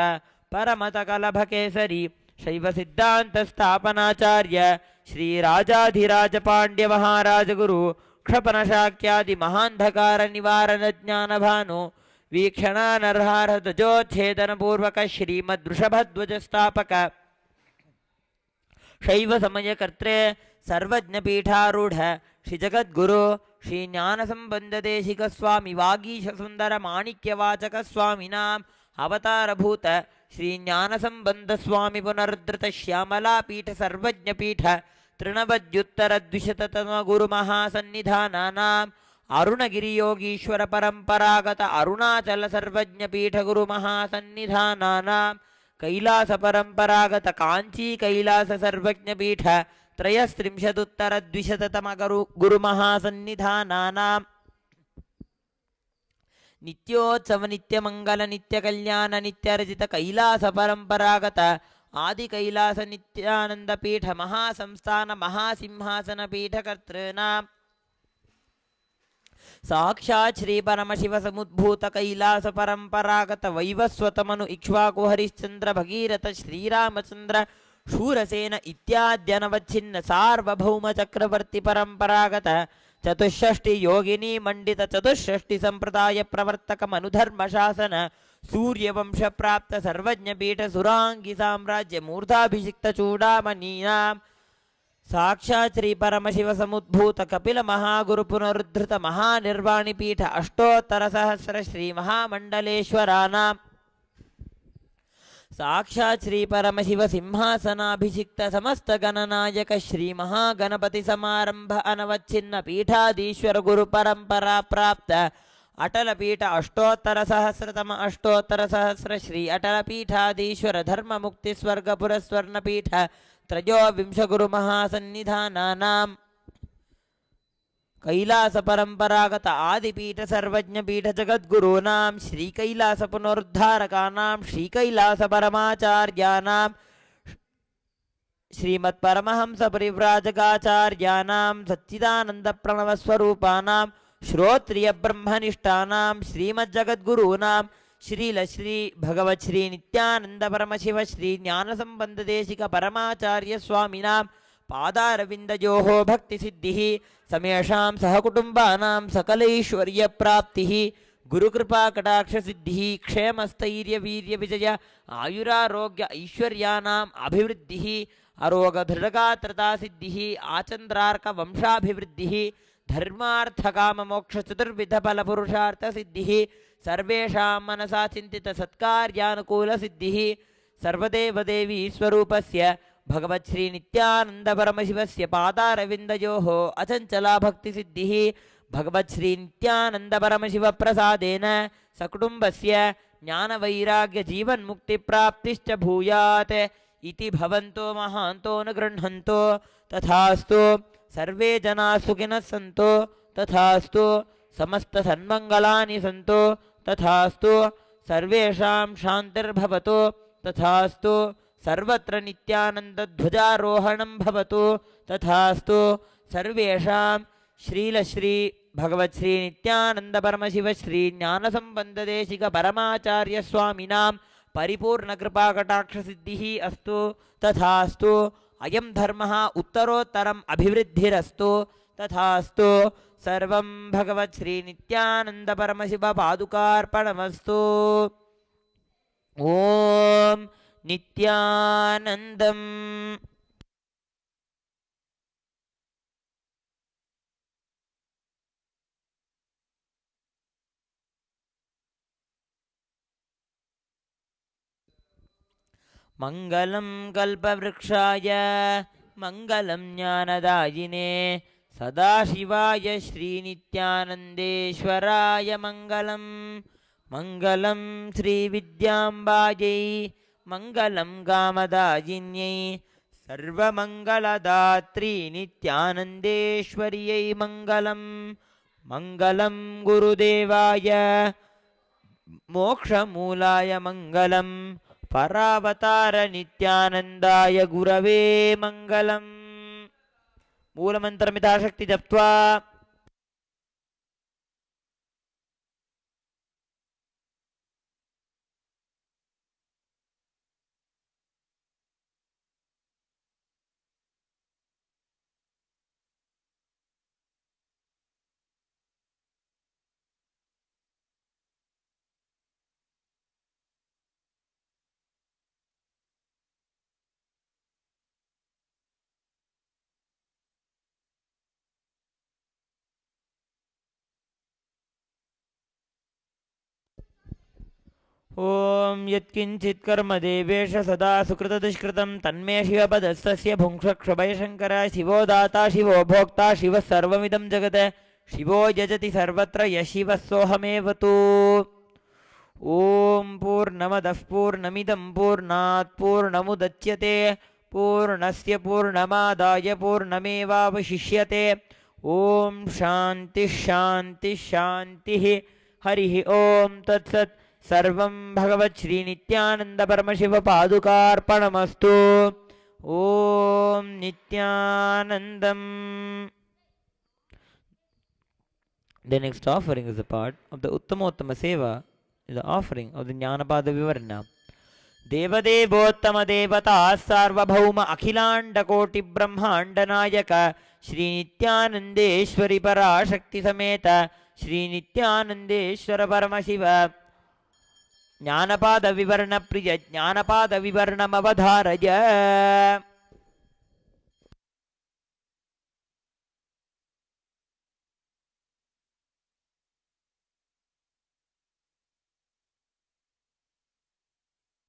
ಪರಮತ ಕಲಭ ಕೇಸರಿ ಶೈವ ಸಿದ್ಧಾಂತ ಸ್ಥಾಪನಾಚಾರ್ಯ ಶ್ರೀ ರಾಜಾಧಿರಾಜ ಪಾಂಡ್ಯ ಮಹಾರಾಜ ಗುರು ಕ್ಷಪನ ಶಾಕ್ಯಾದಿ ಮಹಾಂಧಕಾರ ನಿವಾರಣ ಜ್ಞಾನ ಭಾನು ವೀಕ್ಷಣಾ ನರ್ಹಾರ ಧ್ವಜೋಚ್ಛೇದನ ಪೂರ್ವಕ ಶ್ರೀಮದ್ ವೃಷಭಧ್ವಜ ಸ್ಥಾಪಕ ಶೈವ ಸಮಯ ಕರ್ತ್ರೆ ಸರ್ವಜ್ಞ ಪೀಠಾರೂಢ ಶ್ರೀ ಜಗದ್ಗುರು ಶ್ರೀ ಜ್ಞಾನ ಸಂಬಂಧ ದೇಶಿಕ ಸ್ವಾಮಿ ವಾಗೀಶ ಸುಂದರ ಮಾಣಿಕ್ಯವಾಚಕ ಸ್ವಾಮಿನಾಂ ಅವತಾರಭೂತ ಶ್ರೀ ಜ್ಞಾನ ಸಂಬಂಧ ಸ್ವಾಮಿ ಪುನರುದ್ಧತ ಶ್ಯಾಮಲಾ ಪೀಠ ಸರ್ವಜ್ಞ ಪೀಠ ತೃಣವದ್ಯುತ್ತರ ದ್ವಿಶತತಮ ಗುರು ಮಹಾಸನ್ನಿಧಾನಾನಾಂ ಅರುಣಗಿರಿಯೋಗೀಶ್ವರ ಪರಂಪರಾಗತ ಅರುಣಾಚಲ ಸರ್ವಜ್ಞ ಪೀಠ ಗುರು ಮಹಾಸನ್ನಿಧಾನಾನಾಂ ಕೈಲಾಸ ಪರಂಪರಾಗತ ಕಾಂಚಿ ಕೈಲಾಸ ಸರ್ವಜ್ಞ ಪೀಠ ತ್ರಯಸ್ತ್ರಿಂಶದುತ್ತರ ದ್ವಿಶತತಮ ಗುರು ಮಹಾಸನ್ನಿಧಾನಾನಾಂ ನಿತ್ಯೋತ್ಸವ ನಿತ್ಯ ಮಂಗಲ ನಿತ್ಯ ಕಲ್ಯಾಣ ನಿತ್ಯ ರಚಿತ ಕೈಲಾಸ ಪರಂಪರಾಗತ ಆದಿ ಕೈಲಾಸ ನಿತ್ಯಾನಂದ ಪೀಠ ಮಹಾಸಂಸ್ಥಾನ ಮಹಾಸಿಂಹಾಸನ ಪೀಠ ಕರ್ತೃನಾಂ ಸಾಕ್ಷಾತ್ ಶ್ರೀ ಪರಮಶಿವ ಸಮುದ್ಭೂತ ಕೈಲಾಸ ಪರಂಪರಾಗತ ವೈವಸ್ವತಮನು ಇಕ್ಷ್ವಾಕು ಹರಿಶ್ಚಂದ್ರ ಭಗೀರಥ ಶ್ರೀರಾಮಚಂದ್ರ ಶೂರಸೇನ ಇತ್ಯಾದ್ಯನವಚ್ಛಿನ್ನ ಸಾರ್ವಭೌಮ ಚಕ್ರವರ್ತಿ ಪರಂಪರಾಗತ ಚತುಷ್ಷಷ್ಟಿ ಯೋಗಿನಿ ಮಂಡಿತ ಚತುಷ್ಷಷ್ಟಿ ಸಂಪ್ರದಾಯ ಪ್ರವರ್ತಕ ಮನುಧರ್ಮ ಶಾಸನ ಸೂರ್ಯವಂಶ ಪ್ರಾಪ್ತ ಸರ್ವಜ್ಞ ಪೀಠ ಸುರಾಂಗಿ ಸಾಮ್ರಾಜ್ಯ ಮೂರ್ಧಾಭಿಷಿಕ್ತ ಚೂಡಾಮಣೀನಾಂ ಸಾಕ್ಷಾತ್ ಶ್ರೀ ಪರಮಶಿವ ಸಮುದ್ಭೂತ ಕಪಿಲ ಮಹಾಗುರು ಪುನರುದ್ಧೃತ ಮಹಾನಿರ್ವಾಣಿ ಪೀಠ ಅಷ್ಟೋತ್ತರ ಸಹಸ್ರ ಶ್ರೀ ಮಹಾಮಂಡಲೇಶ್ವರಾನಾಂ ಸಾಕ್ಷಾತ್ ಶ್ರೀ ಪರಮಶಿವ ಸಿಂಹಾಸನಾಭಿಷಿಕ್ತ ಸಮಸ್ತ ಗಣನಾಯಕ ಶ್ರೀ ಮಹಾಗಣಪತಿ ಸಮಾರಂಭ ಅನವಚ್ಛಿನ್ನ ಪೀಠಾಧೀಶ್ವರ ಗುರು ಪರಂಪರಾ ಪ್ರಾಪ್ತ ಅಟಲ ಪೀಠ ಅಷ್ಟೋತ್ತರ ಸಹಸ್ರತಮ ಅಷ್ಟೋತ್ತರ ಸಹಸ್ರ ಶ್ರೀ ಅಟಲ ಪೀಠಾಧೀಶ್ವರ ಧರ್ಮ ಮುಕ್ತಿ ಸ್ವರ್ಗ ಪುರಸ್ವರ್ಣ ಪೀಠ ತ್ರಯೋವಿಂಶ ಗುರು ಮಹಾಸನ್ನಿಧಾನಾನಾಂ ಕೈಲಾಸ ಪರಂಪರಾಗತ ಆದಿಪೀಠ ಸರ್ವಜ್ಞ ಪೀಠ ಜಗದ್ಗುರುನಾಂ ಶ್ರೀ ಕೈಲಾಸ ಪುನರುದ್ಧಾರಕಾನಾಂ ಶ್ರೀ ಕೈಲಾಸ ಪರಮಾಚಾರ್ಯಾನಾಂ ಶ್ರೀಮತ್ ಪರಮಹಂಸ ಪರಿವ್ರಾಜಕಾಚಾರ್ಯಾನಾಂ ಸಚ್ಚಿದಾನಂದ ಪ್ರಣವ ಸ್ವರೂಪಾನಾಂ ಶ್ರೋತ್ರಿಯ ಬ್ರಹ್ಮನಿಷ್ಠಾನಾಂ ಶ್ರೀಮದ್ ಜಗದ್ಗುರುನಾಂ ಶ್ರೀಲ ಶ್ರೀ ಭಗವತ್ ಶ್ರೀ ನಿತ್ಯಾನಂದ ಪರಮಶಿವ ಶ್ರೀ ಜ್ಞಾನ ಸಂಬಂಧ ದೇಶಿಕ ಪರಮಾಚಾರ್ಯ ಸ್ವಾಮಿನಾಂ ಪಾದಾರವಿಂದಯೋಃ ಭಕ್ತಿ ಸಿದ್ಧಿಃ ಸಮೇಷಾಂ ಸಹಕುಟುಂಬಾನಾಂ ಸಕಲೈಶ್ವರ್ಯ ಪ್ರಾಪ್ತಿಃ ಗುರುಕೃಪಾ ಕಟಾಕ್ಷ ಸಿದ್ಧಿಃ ಕ್ಷೇಮಸ್ಥೈರ್ಯ ವೀರ್ಯ ವಿಜಯ ಆಯುರಾರೋಗ್ಯ ಐಶ್ವರ್ಯಾನಾಂ ಅಭಿವೃದ್ಧಿಃ ಅರೋಗ ದೃಢಗಾತ್ರತಾ ಸಿದ್ಧಿಃ ಆಚಂದ್ರಾರ್ಕ ವಂಶಾಭಿವೃದ್ಧಿಃ ಧರ್ಮಾರ್ಥ ಕಾಮ ಮೋಕ್ಷ ಚತುರ್ವಿಧ ಫಲ ಪುರುಷಾರ್ಥ ಸಿದ್ಧಿಃ ಸರ್ವೇಷಾಂ ಮನಸಾ ಚಿಂತಿತ ಸತ್ಕಾರ್ಯಾನುಕೂಲ ಸಿದ್ಧಿಃ ಸರ್ವದೇವ ದೇವಿ ಸ್ವರೂಪಸ್ಯ ಭಗವತ್ ಶ್ರೀ ನಿತ್ಯಾನಂದ ಪರಮಶಿವಸ್ಯ ಪಾದಾರವಿಂದಯೋಃ ಅಚಂಚಲಾ ಭಕ್ತಿ ಸಿದ್ಧಿಃ ಭಗವತ್ ಶ್ರೀ ನಿತ್ಯಾನಂದ ಪರಮಶಿವ ಪ್ರಸಾದೇನ ಸಕುಟುಂಬಸ್ಯ ಜ್ಞಾನ ವೈರಾಗ್ಯ ಜೀವನ್ಮುಕ್ತಿ ಪ್ರಾಪ್ತಿಶ್ಚ ಭೂಯಾತ್ ಇತಿ ಭವಂತೋ ಮಹಾಂತೋ ನ ಗೃಹಂತೋ ತಥಾಸ್ತು ಸರ್ವೇ ಜನಾ ಸುಖಿನಃ ಸಂತು ತಥಾಸ್ತು ಸಮಸ್ತ ಸನ್ಮಂಗಲಾನಿ ಸಂತು ತಥಾಸ್ತು ಸರ್ವೇಷಾಂ ಶಾಂತಿರ್ಭವತು ತಥಾಸ್ತು ಸರ್ವತ್ರ ನಿತ್ಯಾನಂದ ಧ್ವಜಾರೋಹಣಂ ಭವತು ತಥಾಸ್ತು ಸರ್ವೇಷಾಂ ಶ್ರೀಲಶ್ರೀ ಭಗವತ್ ಶ್ರೀ ನಿತ್ಯಾನಂದ ಪರಮಶಿವ ಶ್ರೀ ಜ್ಞಾನ ಸಂಬಂಧ ದೇಶಿಕ ಪರಮಾಚಾರ್ಯ ಸ್ವಾಮಿನಾಂ ಪರಿಪೂರ್ಣ ಕೃಪಾ ಕಟಾಕ್ಷ ಸಿದ್ಧಿಃ ಅಸ್ತು ತಥಾಸ್ತು ಅಯಂ ಧರ್ಮಃ ಉತ್ತರೋತ್ತರಂ ಅಭಿವೃದ್ಧಿರಸ್ತು ತಥಾಸ್ತು ಸರ್ವಂ ಭಗವತ್ ಶ್ರೀ ನಿತ್ಯಾನಂದ ಪರಮಶಿವ ಪಾದುಕಾರ್ಪಣಮಸ್ತು ಓಂ ನಿತ್ಯಾನಂದಂ ಮಂಗಲಂ ಕಲ್ಪವೃಕ್ಷಾಯ ಮಂಗಲಂ ಜ್ಞಾನದಾಯಿನೇ ಸದಾಶಿವಾಯ ಶ್ರೀನಿತ್ಯಾನಂದೇಶ್ವರಾಯ ಮಂಗಲಂ ಮಂಗಲಂ ಶ್ರೀವಿದ್ಯಾಂಬಾಯೈ ಮಂಗಲಂ ಕಾಮದಾಯಿನ್ಯೈ ಸರ್ವಮಂಗಲದಾತ್ರಿ ನಿತ್ಯಾನಂದೇಶ್ವರ್ಯೈ ಮಂಗಲಂ ಮಂಗಲಂ ಗುರುದೇವಾಯ ಮೋಕ್ಷಮೂಲಾಯ ಮಂಗಲಂ ಪರಾವತಾರ ನಿತ್ಯಾನಂದಾಯ ಗುರವೇ ಮಂಗಲಂ ಮೂಲಮಂತ್ರಮಿತಾಶಕ್ತಿ ಜಪ್ತ್ವಾ ಓಂ ಯತ್ಕಿಂಚಿತ್ ಕರ್ಮ ದೇವೇಶ ಸದಾ ಸುಕೃತ ದುಷ್ಕೃತಂ ತನ್ಮೇ ಶಿವಪದಸ್ತಸ್ಯ ಭುಂಕ್ಷಕ್ಷಭಯಶಂಕರ ಶಿವೋ ದಾತಾ ಶಿವೋ ಭೋಕ್ತಾ ಶಿವ ಸರ್ವಮಿದಂ ಜಗತ್ शिवो यजति सर्वत्र यशिवः सोऽहमेव तु। ॐ पूर्णमदः पूर्णमिदं पूर्णात् पूर्णमुदच्यते पूर्णस्य पूर्णमादाय पूर्णमेवावशिष्यते। ॐ शान्तिः शान्तिः शान्तिः। हरिः ॐ तत्सत्। सर्वं भगवत् श्रीनित्यानन्दपरमशिवपादुकार्पणमस्तु। ॐ नित्यानन्दम्। The next offering is a part of the Uttamottama Seva, the offering of the Jnanapada Vivarna. देवदेवोत्तमदेवता सार्वभौम अखिलाण्डकोटिब्रह्माण्डनायक श्रीनित्यानन्देश्वरि पराशक्ति समेत श्रीनित्यानन्देश्वर परमशिव ज्ञानपाद विवर्ण प्रिय ज्ञानपाद विवर्णमवधारय।